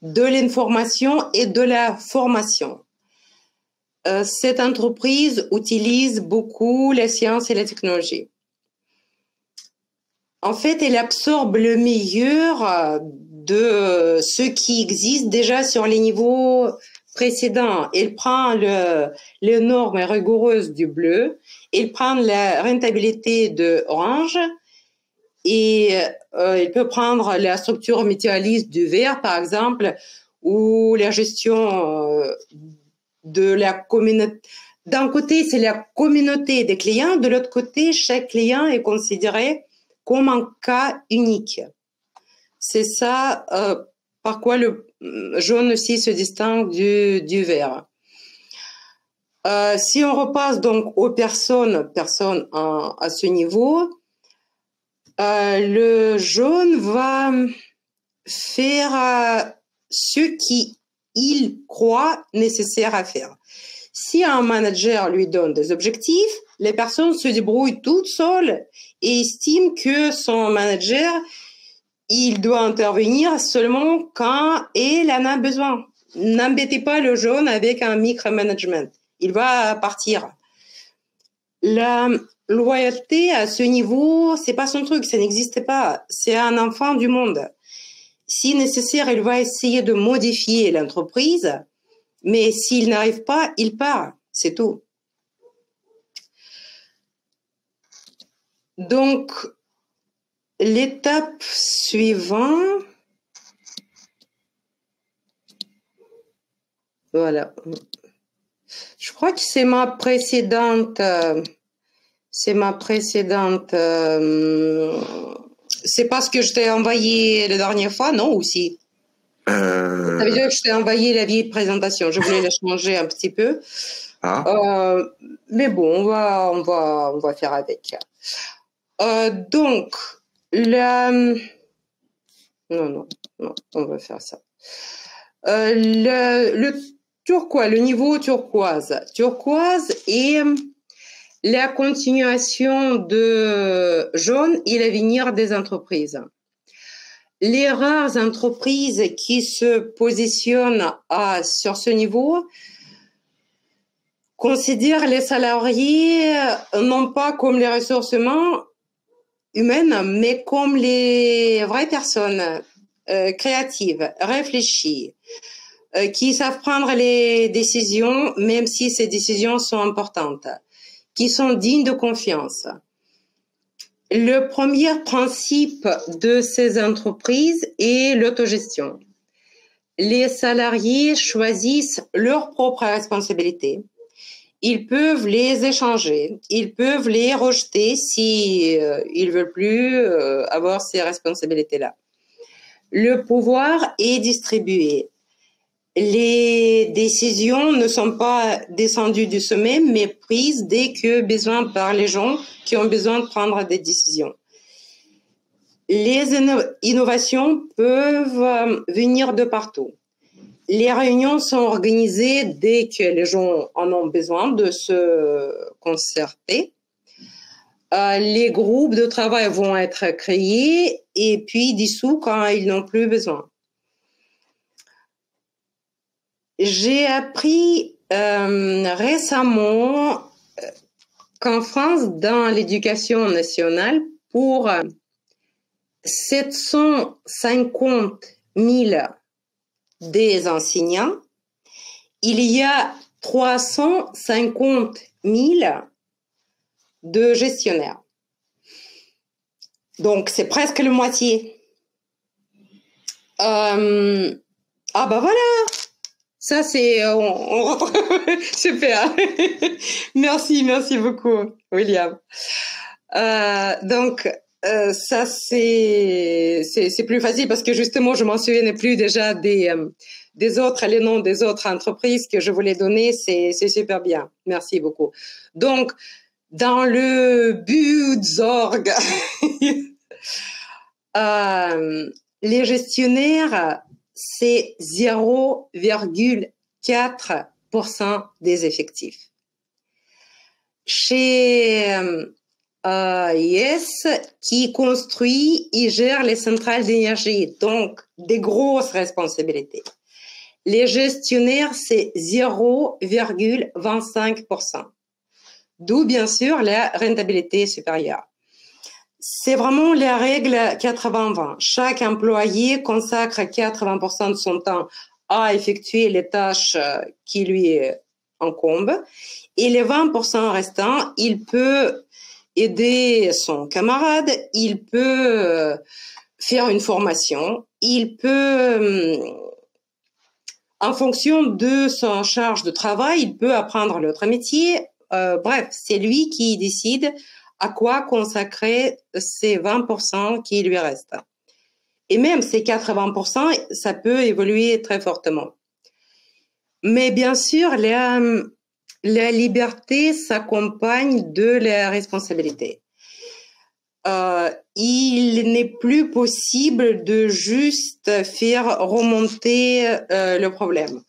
de l'information et de la formation. Cette entreprise utilise beaucoup la science et la technologie. En fait, elle absorbe le meilleur de ce qui existe déjà sur les niveaux précédents. Elle prend les normes rigoureuses du bleu, elle prend la rentabilité de orange et elle peut prendre la structure mutualiste du vert, par exemple, ou la gestion de la communauté. D'un côté, c'est la communauté des clients. De l'autre côté, chaque client est considéré comme un cas unique. C'est ça par quoi jaune aussi se distingue du vert. Si on repasse donc aux personnes à ce niveau, le jaune va faire ce qu'il croit nécessaire à faire. Si un manager lui donne des objectifs, les personnes se débrouillent toutes seules et estiment que son manager, il doit intervenir seulement quand elle en a besoin. N'embêtez pas le jaune avec un micromanagement. Il va partir. La loyauté à ce niveau, c'est pas son truc, ça n'existe pas. C'est un enfant du monde. Si nécessaire, il va essayer de modifier l'entreprise, mais s'il n'arrive pas, il part. C'est tout. Donc, l'étape suivante, voilà. Je crois que c'est ma précédente. C'est pas ce que je t'ai envoyé la dernière fois, non, aussi? Ça veut dire que je t'ai envoyé la vieille présentation. Je voulais la changer un petit peu. Mais bon, on va faire avec. Donc, non, on va faire ça. Le turquoise, le niveau turquoise. Turquoise est la continuation de jaune et l'avenir des entreprises. Les rares entreprises qui se positionnent sur ce niveau considèrent les salariés non pas comme les ressources humaines, mais comme les vraies personnes créatives, réfléchies, qui savent prendre les décisions, même si ces décisions sont importantes, qui sont dignes de confiance. Le premier principe de ces entreprises est l'autogestion. Les salariés choisissent leurs propres responsabilités. Ils peuvent les échanger, ils peuvent les rejeter si ils veulent plus avoir ces responsabilités-là. Le pouvoir est distribué. Les décisions ne sont pas descendues du sommet, mais prises dès que besoin par les gens qui ont besoin de prendre des décisions. Les innovations peuvent venir de partout. Les réunions sont organisées dès que les gens en ont besoin de se concerter. Les groupes de travail vont être créés et puis dissous quand ils n'ont plus besoin. J'ai appris récemment qu'en France, dans l'éducation nationale, pour 750 000 des enseignants, il y a 350 000 de gestionnaires. Donc, c'est presque la moitié. Ah bah voilà. Ça, c'est... Super. Merci beaucoup, William. Donc, ça, c'est plus facile parce que justement, je m'en souvenais plus déjà des autres, les noms des autres entreprises que je voulais donner. C'est super bien. Merci beaucoup. Donc, dans le Budzorg, les gestionnaires, c'est 0,4% des effectifs. Chez AES, qui construit et gère les centrales d'énergie, donc des grosses responsabilités. Les gestionnaires, c'est 0,25%. D'où, bien sûr, la rentabilité supérieure. C'est vraiment la règle 80-20. Chaque employé consacre 80% de son temps à effectuer les tâches qui lui incombent. Et les 20% restants, il peut aider son camarade, il peut faire une formation, il peut, en fonction de sa charge de travail, il peut apprendre l'autre métier. Bref, c'est lui qui décide à quoi consacrer ces 20% qui lui restent. Et même ces 80%, ça peut évoluer très fortement. Mais bien sûr, la liberté s'accompagne de la responsabilité. Il n'est plus possible de juste faire remonter le problème.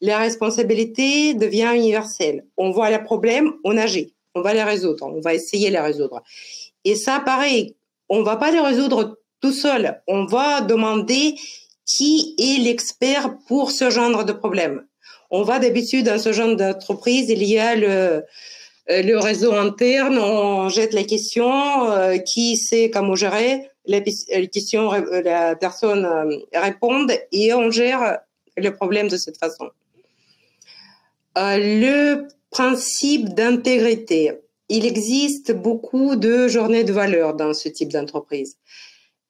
La responsabilité devient universelle. On voit le problème, on agit, on va les résoudre, on va essayer de les résoudre. Et ça, pareil, on va pas les résoudre tout seul. On va demander qui est l'expert pour ce genre de problème. On va d'habitude dans ce genre d'entreprise, il y a le réseau interne, on jette les questions, qui sait comment gérer les questions, la personne répond et on gère le problème de cette façon. Le principe d'intégrité. Il existe beaucoup de journées de valeur dans ce type d'entreprise.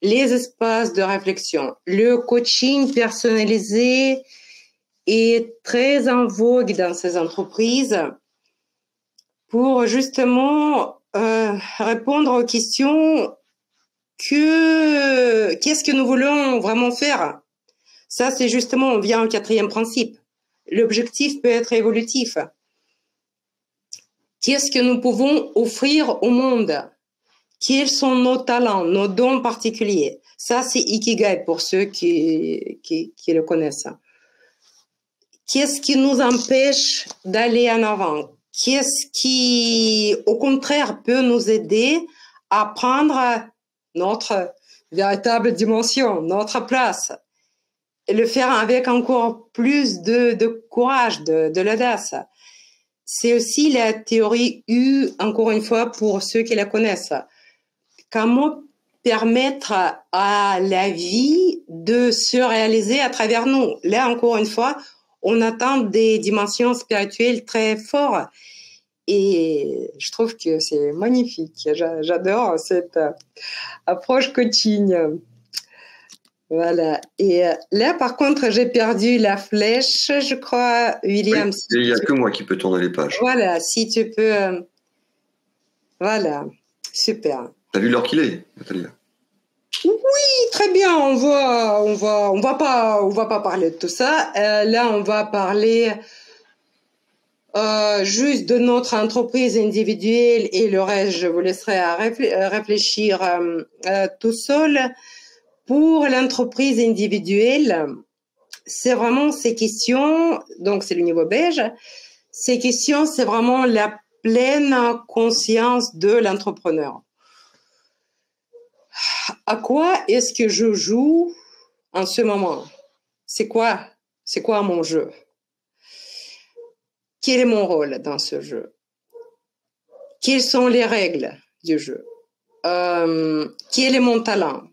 Les espaces de réflexion, le coaching personnalisé est très en vogue dans ces entreprises pour justement répondre aux questions qu'est-ce que nous voulons vraiment faire. Ça, c'est justement, on vient au 4e principe. L'objectif peut être évolutif. Qu'est-ce que nous pouvons offrir au monde? Quels sont nos talents, nos dons particuliers? Ça, c'est Ikigai pour ceux qui le connaissent. Qu'est-ce qui nous empêche d'aller en avant? Qu'est-ce qui, au contraire, peut nous aider à prendre notre véritable dimension, notre place? Et le faire avec encore plus de courage, de l'audace. C'est aussi la théorie U, encore une fois, pour ceux qui la connaissent. Comment permettre à la vie de se réaliser à travers nous? Là, encore une fois, on atteint des dimensions spirituelles très fortes. Et je trouve que c'est magnifique. J'adore cette approche coaching. Voilà. Et là, par contre, j'ai perdu la flèche, je crois, William. Oui, il n'y a que moi qui peux tourner les pages. Voilà, si tu peux. Voilà, super. T'as vu l'heure qu'il est, Nathalie? Oui, très bien. On va pas parler de tout ça. Là, on va parler juste de notre entreprise individuelle et le reste, je vous laisserai à réfléchir tout seul. Pour l'entreprise individuelle, c'est vraiment ces questions, donc c'est le niveau beige, ces questions, c'est vraiment la pleine conscience de l'entrepreneur. À quoi est-ce que je joue en ce moment? C'est quoi mon jeu? Quel est mon rôle dans ce jeu? Quelles sont les règles du jeu? Quel est mon talent?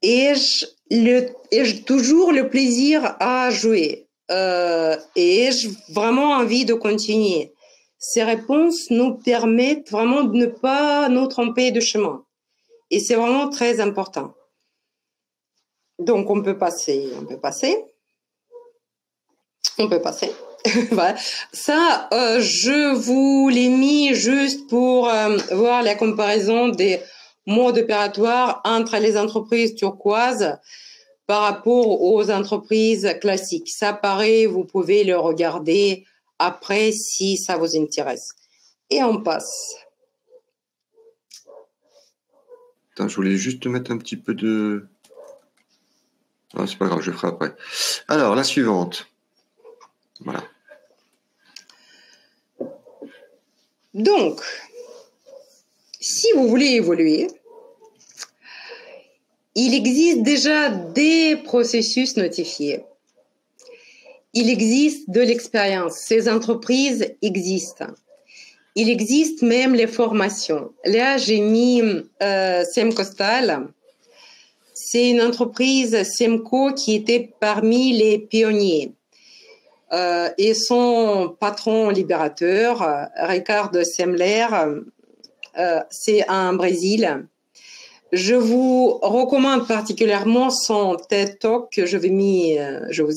Ai-je toujours le plaisir à jouer? Ai-je vraiment envie de continuer? Ces réponses nous permettent vraiment de ne pas nous tromper de chemin. Et c'est vraiment très important. Donc, on peut passer. Voilà. Ça, je vous l'ai mis juste pour voir la comparaison des mode opératoire entre les entreprises turquoises par rapport aux entreprises classiques. Ça paraît, vous pouvez le regarder après si ça vous intéresse. Et on passe. Attends, je voulais juste te mettre un petit peu de... Ah, c'est pas grave, je le ferai après. Alors, la suivante. Voilà. Donc, si vous voulez évoluer, il existe déjà des processus notifiés. Il existe de l'expérience. Ces entreprises existent. Il existe même les formations. Là, j'ai mis Semcostal. C'est une entreprise Semco qui était parmi les pionniers. Et son patron libérateur, Ricardo Semler, c'est un Brésil. Je vous recommande particulièrement son TED Talk que je vous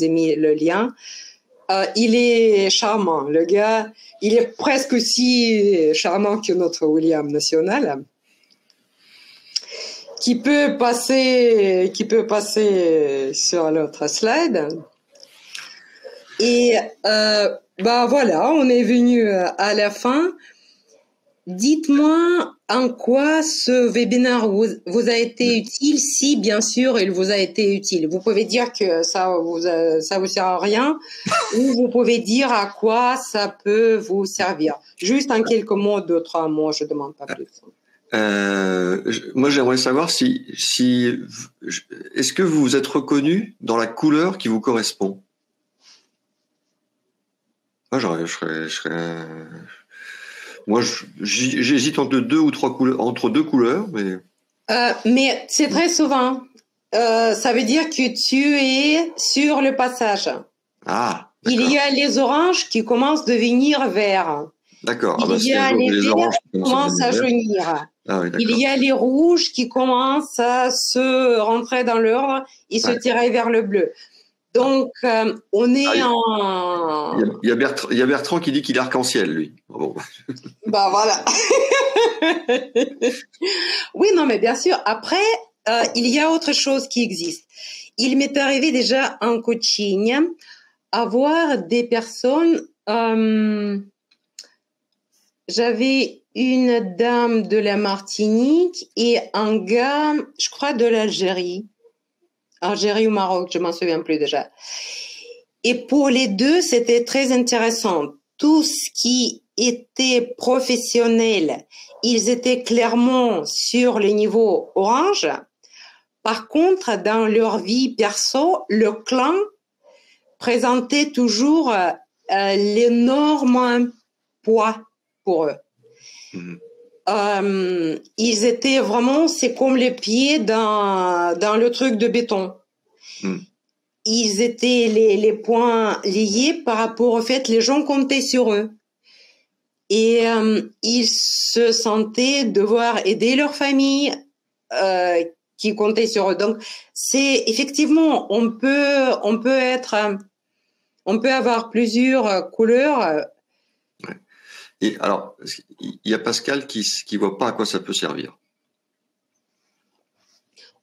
ai mis le lien. Il est charmant, le gars. Il est presque aussi charmant que notre William National, qui peut passer sur l'autre slide. Et bah voilà, on est venu à la fin. Dites-moi en quoi ce webinaire vous a été utile, si bien sûr il vous a été utile. Vous pouvez dire que ça vous sert à rien, ou vous pouvez dire à quoi ça peut vous servir. Juste en quelques mots, 2-3 mots, je demande pas plus. Moi, j'aimerais savoir est-ce que vous vous êtes reconnu dans la couleur qui vous correspond? Moi, j'hésite entre deux couleurs, mais. Mais c'est très souvent. Ça veut dire que tu es sur le passage. Ah. Il y a les oranges qui commencent à devenir verts. D'accord. Il y a les verts qui commencent à jaunir. Ah oui, il y a les rouges qui commencent à se rentrer dans l'ordre et se tirer vers le bleu. Donc, on est en... Il y a Bertrand qui dit qu'il est arc-en-ciel, lui. Bon. Bah voilà. Oui, non, mais bien sûr. Après, il y a autre chose qui existe. Il m'est arrivé déjà en coaching avoir des personnes... j'avais une dame de la Martinique et un gars, je crois, de l'Algérie. Algérie ou Maroc, je m'en souviens plus déjà. Et pour les deux, c'était très intéressant. Tout ce qui était professionnel, ils étaient clairement sur le niveau orange. Par contre, dans leur vie perso, le clan présentait toujours l'énorme poids pour eux. Ils étaient vraiment, c'est comme les pieds dans le truc de béton. Ils étaient les points liés par rapport au fait les gens comptaient sur eux. Et ils se sentaient devoir aider leur famille qui comptait sur eux. Donc, c'est effectivement, on peut avoir plusieurs couleurs. Et alors, il y a Pascal qui voit pas à quoi ça peut servir.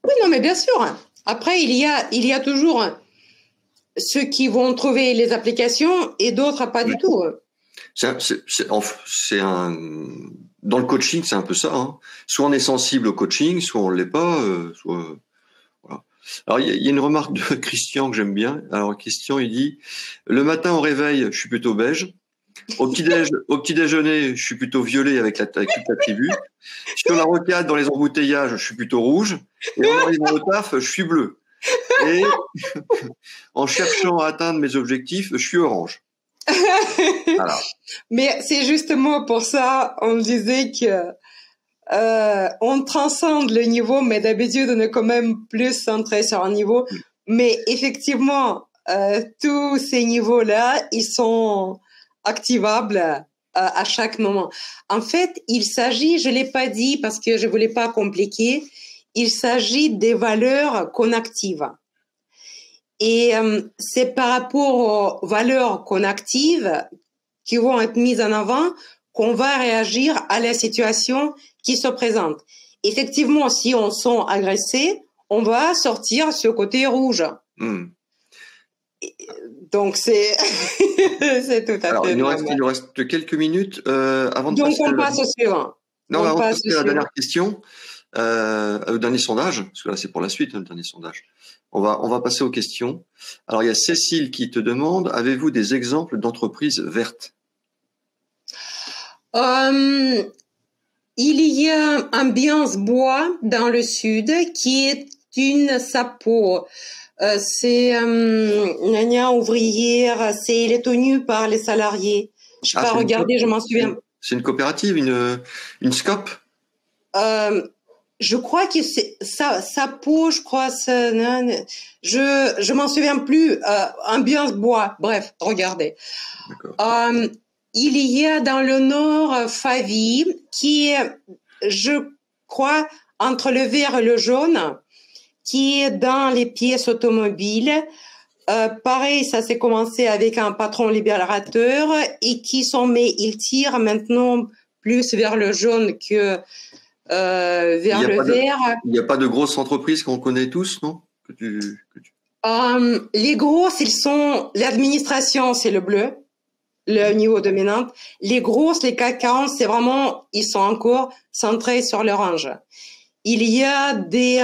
Oui, non, mais bien sûr. Après, il y a toujours ceux qui vont trouver les applications et d'autres pas du tout. Dans le coaching, c'est un peu ça. Hein. Soit on est sensible au coaching, soit on l'est pas. Voilà. Alors, il y a une remarque de Christian que j'aime bien. Alors, Christian, il dit « Le matin, au réveil, je suis plutôt beige. Au petit déjeuner, je suis plutôt violet avec toute la tribu. Sur la rocade, dans les embouteillages, je suis plutôt rouge. Et en arrivant au taf, je suis bleu. Et en cherchant à atteindre mes objectifs, je suis orange. » Voilà. Mais c'est justement pour ça, on disait que on transcende le niveau, mais d'habitude, on est quand même plus centré sur un niveau. Mais effectivement, tous ces niveaux-là, ils sont activables à chaque moment. En fait, il s'agit, je l'ai pas dit parce que je voulais pas compliquer, il s'agit des valeurs qu'on active. Et c'est par rapport aux valeurs qu'on active qui vont être mises en avant qu'on va réagir à la situation qui se présente. Effectivement, si on sent agressé, on va sortir ce côté rouge. Donc c'est c'est tout à fait normal. Il nous reste quelques minutes avant de Donc passer on passe au suivant. Non, avant de passer à la dernière question, au dernier sondage, parce que là c'est pour la suite, le dernier sondage. On va passer aux questions. Alors il y a Cécile qui te demande, avez-vous des exemples d'entreprises vertes? Il y a Ambiance Bois dans le sud qui est une SAPO. C'est une ouvrière, elle est tenue par les salariés. Je n'ai pas regardé, je m'en souviens. C'est une coopérative, une SCOP? Je crois que c'est SAPO, je crois. Je m'en souviens plus. Ambiance Bois, bref, regardez. Il y a dans le nord Favie, qui est, je crois, entre le vert et le jaune, qui est dans les pièces automobiles. Pareil, ça s'est commencé avec un patron libérateur et il tire maintenant plus vers le jaune que vers le vert. Il n'y a pas de grosses entreprises qu'on connaît tous, non? Les grosses, ils sont, l'administration, c'est le bleu, le niveau dominant. Les grosses, les CAC 40, c'est vraiment, ils sont encore centrés sur l'orange. Il y a des...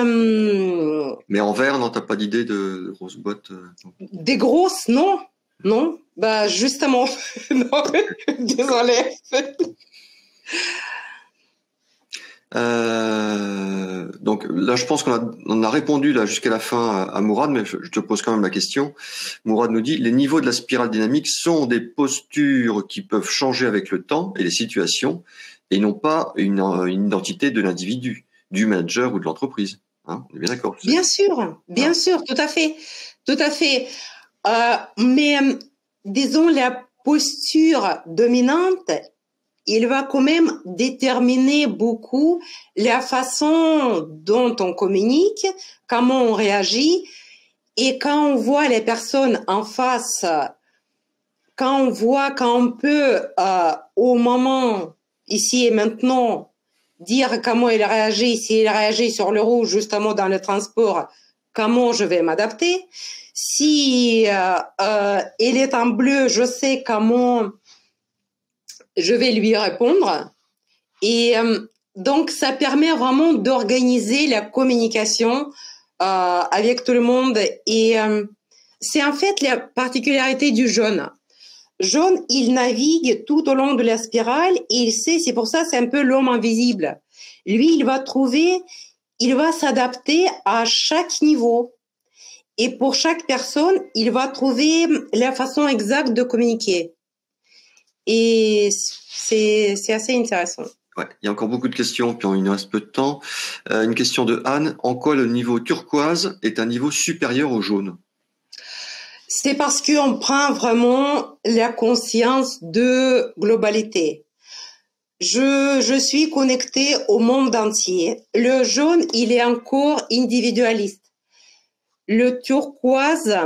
Mais en vert, non, t'as pas d'idée de grosses boîtes Des grosses, non. Non, bah justement, non, désolé. Donc là, je pense qu'on a répondu là jusqu'à la fin à Mourad, mais je te pose quand même la question. Mourad nous dit, les niveaux de la spirale dynamique sont des postures qui peuvent changer avec le temps et les situations, et non pas une identité de l'individu, du manager ou de l'entreprise. Hein, on est bien d'accord. Bien sûr, tout à fait, tout à fait. Mais disons, la posture dominante, il va quand même déterminer beaucoup la façon dont on communique, comment on réagit, et quand on voit les personnes en face, quand on peut, au moment, ici et maintenant, dire comment il réagit, s'il réagit sur le rouge, justement dans le transport, comment je vais m'adapter. Si il est en bleu, je sais comment je vais lui répondre. Et donc, ça permet vraiment d'organiser la communication avec tout le monde. Et c'est en fait la particularité du jaune. Jaune, il navigue tout au long de la spirale et il sait, c'est pour ça, c'est un peu l'homme invisible. Lui, il va s'adapter à chaque niveau. Et pour chaque personne, il va trouver la façon exacte de communiquer. Et c'est assez intéressant. Ouais, il y a encore beaucoup de questions, puis il nous reste peu de temps. Une question de Anne. En quoi le niveau turquoise est un niveau supérieur au jaune? C'est parce qu'on prend vraiment la conscience de globalité. Je suis connectée au monde entier. Le jaune, il est encore individualiste. Le turquoise,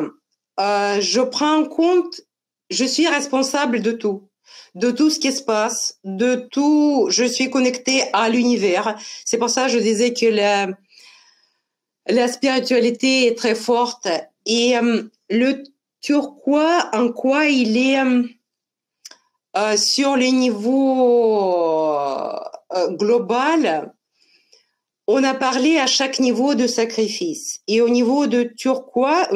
je prends en compte, je suis responsable de tout ce qui se passe, de tout, je suis connectée à l'univers. C'est pour ça que je disais que la spiritualité est très forte. Et le turquoise, en quoi il est sur le niveau global, on a parlé à chaque niveau de sacrifice. Et au niveau turquoise,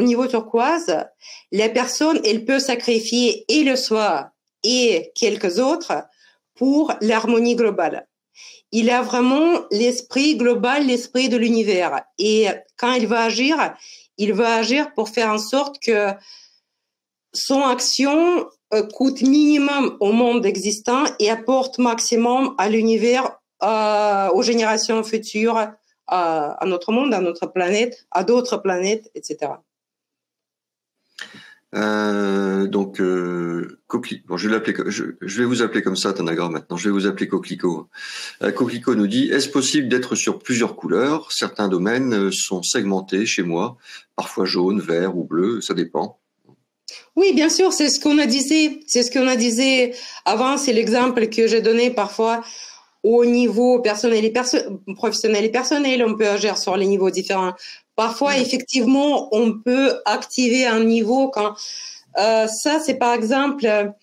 la personne, elle peut sacrifier et le soi et quelques autres pour l'harmonie globale. Il a vraiment l'esprit global, l'esprit de l'univers. Et quand il va agir pour faire en sorte que son action coûte minimum au monde existant et apporte maximum à l'univers, aux générations futures, à notre monde, à notre planète, à d'autres planètes, etc. Donc, bon, je vais vous appeler comme ça, Tanagra, maintenant. Je vais vous appeler Coquelicot. Coquelicot nous dit, est-ce possible d'être sur plusieurs couleurs? Certains domaines sont segmentés chez moi, parfois jaune, vert ou bleu, ça dépend. Oui, bien sûr, c'est ce qu'on a dit. C'est ce qu'on a dit avant. C'est l'exemple que j'ai donné parfois au niveau professionnel et personnel. On peut agir sur les niveaux différents. Parfois, effectivement, on peut activer un niveau quand ça, c'est par exemple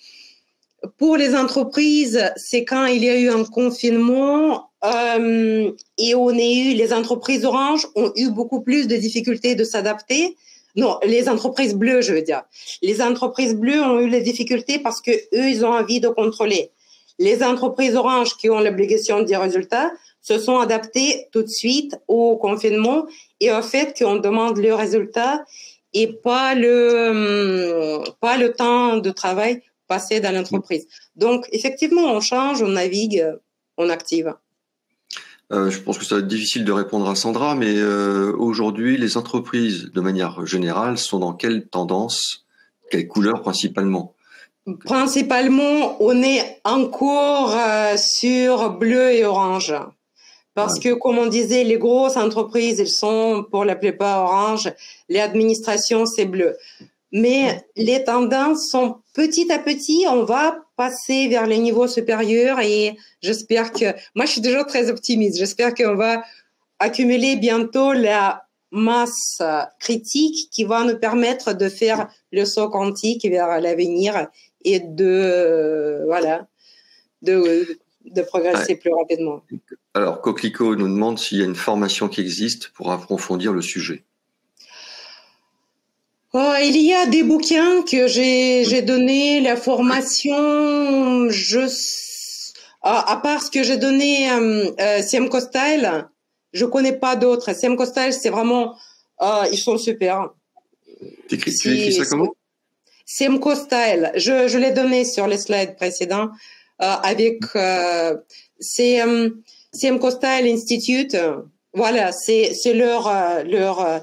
pour les entreprises, c'est quand il y a eu un confinement et les entreprises oranges ont eu beaucoup plus de difficultés de s'adapter. Non, les entreprises bleues, je veux dire. Les entreprises bleues ont eu les difficultés parce que eux, ils ont envie de contrôler. Les entreprises oranges qui ont l'obligation des résultats se sont adaptées tout de suite au confinement et au fait qu'on demande le résultat et pas le temps de travail passé dans l'entreprise. Donc, effectivement, on change, on navigue, on active. Je pense que ça va être difficile de répondre à Sandra, mais aujourd'hui, les entreprises, de manière générale, sont dans quelle tendance, quelle couleur principalement? Principalement, on est encore sur bleu et orange. Parce que, comme on disait, les grosses entreprises, elles sont pour la plupart orange. Les administrations, c'est bleu. Mais les tendances sont petit à petit, on va passer vers les niveaux supérieurs et j'espère que, moi je suis toujours très optimiste, j'espère qu'on va accumuler bientôt la masse critique qui va nous permettre de faire le saut quantique vers l'avenir et voilà, de progresser plus rapidement. Alors, Coquelicot nous demande s'il y a une formation qui existe pour approfondir le sujet. Oh, il y a des bouquins que j'ai donné, la formation, à part ce que j'ai donné Semco Style, je connais pas d'autres. Semco Style, c'est vraiment, ils sont super. Tu écris ça comment? Semco Style, je l'ai donné sur les slides précédents avec c'est Semco Style Institute. Voilà, c'est leur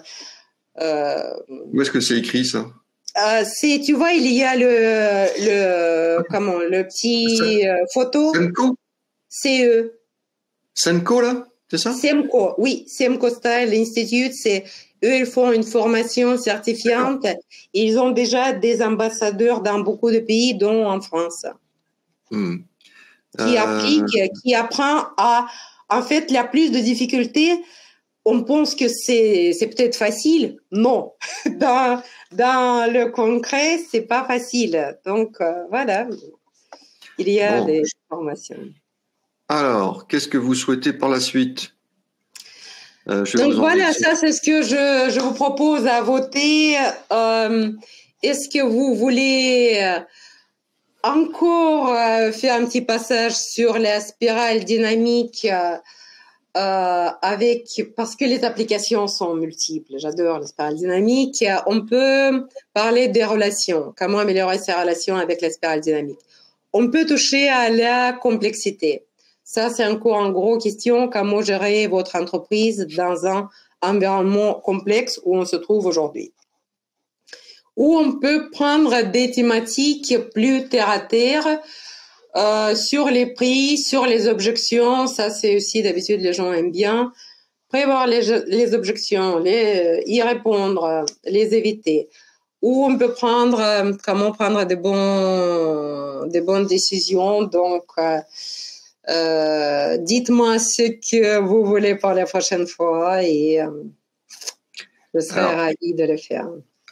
où est-ce que c'est écrit ça? Tu vois, il y a le petit photo. Semco? CE. Semco là, c'est ça? Semco, oui, Semco Style Institute, eux, ils font une formation certifiante. Ils ont déjà des ambassadeurs dans beaucoup de pays, dont en France, qui appliquent, qui apprend en fait, il y a plus de difficultés. On pense que c'est peut-être facile. Non. Dans le concret, c'est pas facile. Donc, voilà. Il y a des formations. Alors, qu'est-ce que vous souhaitez par la suite? Donc, voilà, ça, c'est ce que je vous propose à voter. Est-ce que vous voulez encore faire un petit passage sur la spirale dynamique parce que les applications sont multiples. J'adore la spirale dynamique. On peut parler des relations, comment améliorer ses relations avec la spirale dynamique. On peut toucher à la complexité. Ça, c'est encore en gros question, comment gérer votre entreprise dans un environnement complexe où on se trouve aujourd'hui. Ou on peut prendre des thématiques plus terre à terre, sur les prix, sur les objections. Ça, c'est aussi d'habitude les gens aiment bien prévoir les objections, y répondre, les éviter. Ou on peut prendre comment prendre des bonnes décisions. Donc, dites-moi ce que vous voulez pour la prochaine fois et je serai ravie de le faire.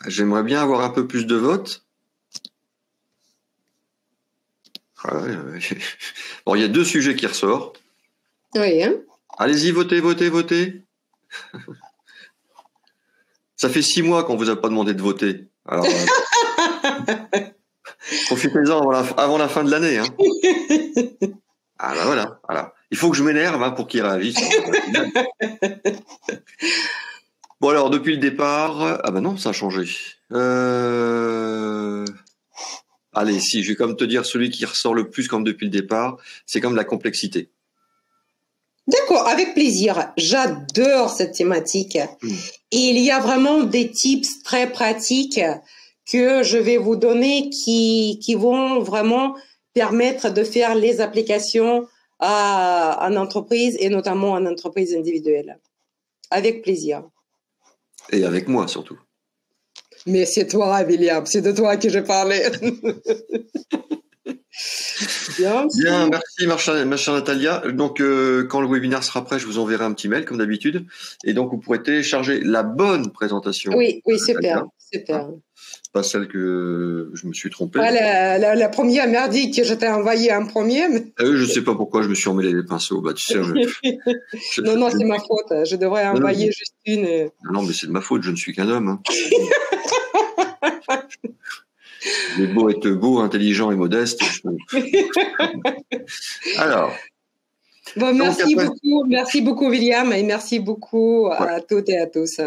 J'aimerais bien avoir un peu plus de votes. Bon, il y a 2 sujets qui ressortent. Oui. Hein? Allez-y, votez. Ça fait 6 mois qu'on vous a pas demandé de voter. Alors, profitez-en avant la fin de l'année. Hein. Ah bah voilà. Il faut que je m'énerve pour qu'ils réagissent. Bon alors, depuis le départ... Ah bah non, ça a changé. Allez, si, je vais quand même te dire, celui qui ressort le plus comme depuis le départ, c'est comme la complexité. D'accord, avec plaisir. J'adore cette thématique. Et il y a vraiment des tips très pratiques que je vais vous donner qui vont vraiment permettre de faire les applications en entreprise et notamment en entreprise individuelle. Avec plaisir. Et avec moi surtout. Mais c'est toi, William, c'est de toi que je parlais. Bien, merci ma chère Natalia. Donc, quand le webinaire sera prêt, je vous enverrai un petit mail comme d'habitude. Et donc, vous pourrez télécharger la bonne présentation. Oui, super. Hein, pas celle que je me suis trompé. La première merdique que je t'ai envoyée en premier. Mais... je sais pas pourquoi je me suis emmêlé les pinceaux. Bah, tu sais, non, c'est ma faute. Je devrais envoyer juste une. Non, mais c'est de ma faute. Je ne suis qu'un homme. Hein. J'ai beau être beau, intelligent et modeste. Alors. Bon, merci beaucoup, William, et merci beaucoup à toutes et à tous.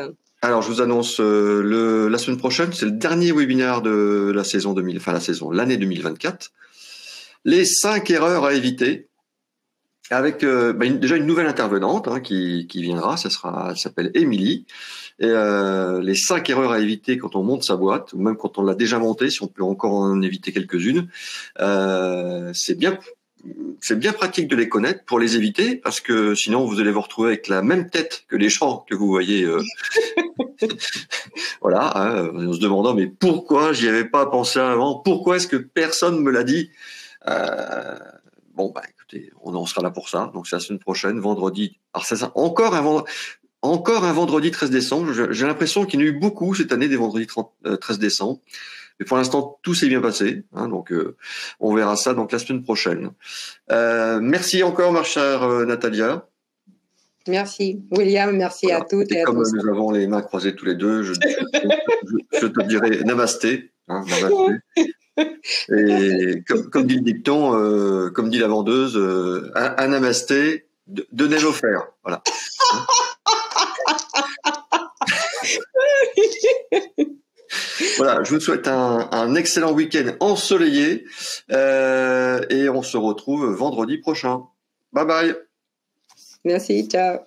Alors, je vous annonce la semaine prochaine, c'est le dernier webinaire de la saison l'année 2024. Les 5 erreurs à éviter, avec déjà une nouvelle intervenante qui viendra. Elle s'appelle Émilie. Et les 5 erreurs à éviter quand on monte sa boîte, ou même quand on l'a déjà montée, si on peut encore en éviter quelques-unes. C'est bien pratique de les connaître pour les éviter, parce que sinon vous allez vous retrouver avec la même tête que les gens que vous voyez Voilà, hein, en se demandant mais pourquoi j'y avais pas pensé avant, pourquoi est-ce que personne me l'a dit. Bon, bah écoutez, on en sera là pour ça. Donc c'est la semaine prochaine, vendredi. Alors c'est ça, encore un vendredi 13 décembre. J'ai l'impression qu'il y en a eu beaucoup cette année des vendredis 13 décembre. Mais pour l'instant, tout s'est bien passé. Hein, donc on verra ça donc la semaine prochaine. Merci encore, ma chère Natalia. Merci, William. Merci Voilà. à toutes Et et à comme tous. nous avons les mains croisées tous les deux, je te dirai namasté. Hein, namasté. Et comme dit le dicton, comme dit la vendeuse, un namasté, deux neiges offerts. Voilà. Voilà, je vous souhaite un excellent week-end ensoleillé et on se retrouve vendredi prochain. Bye bye. Merci, ciao.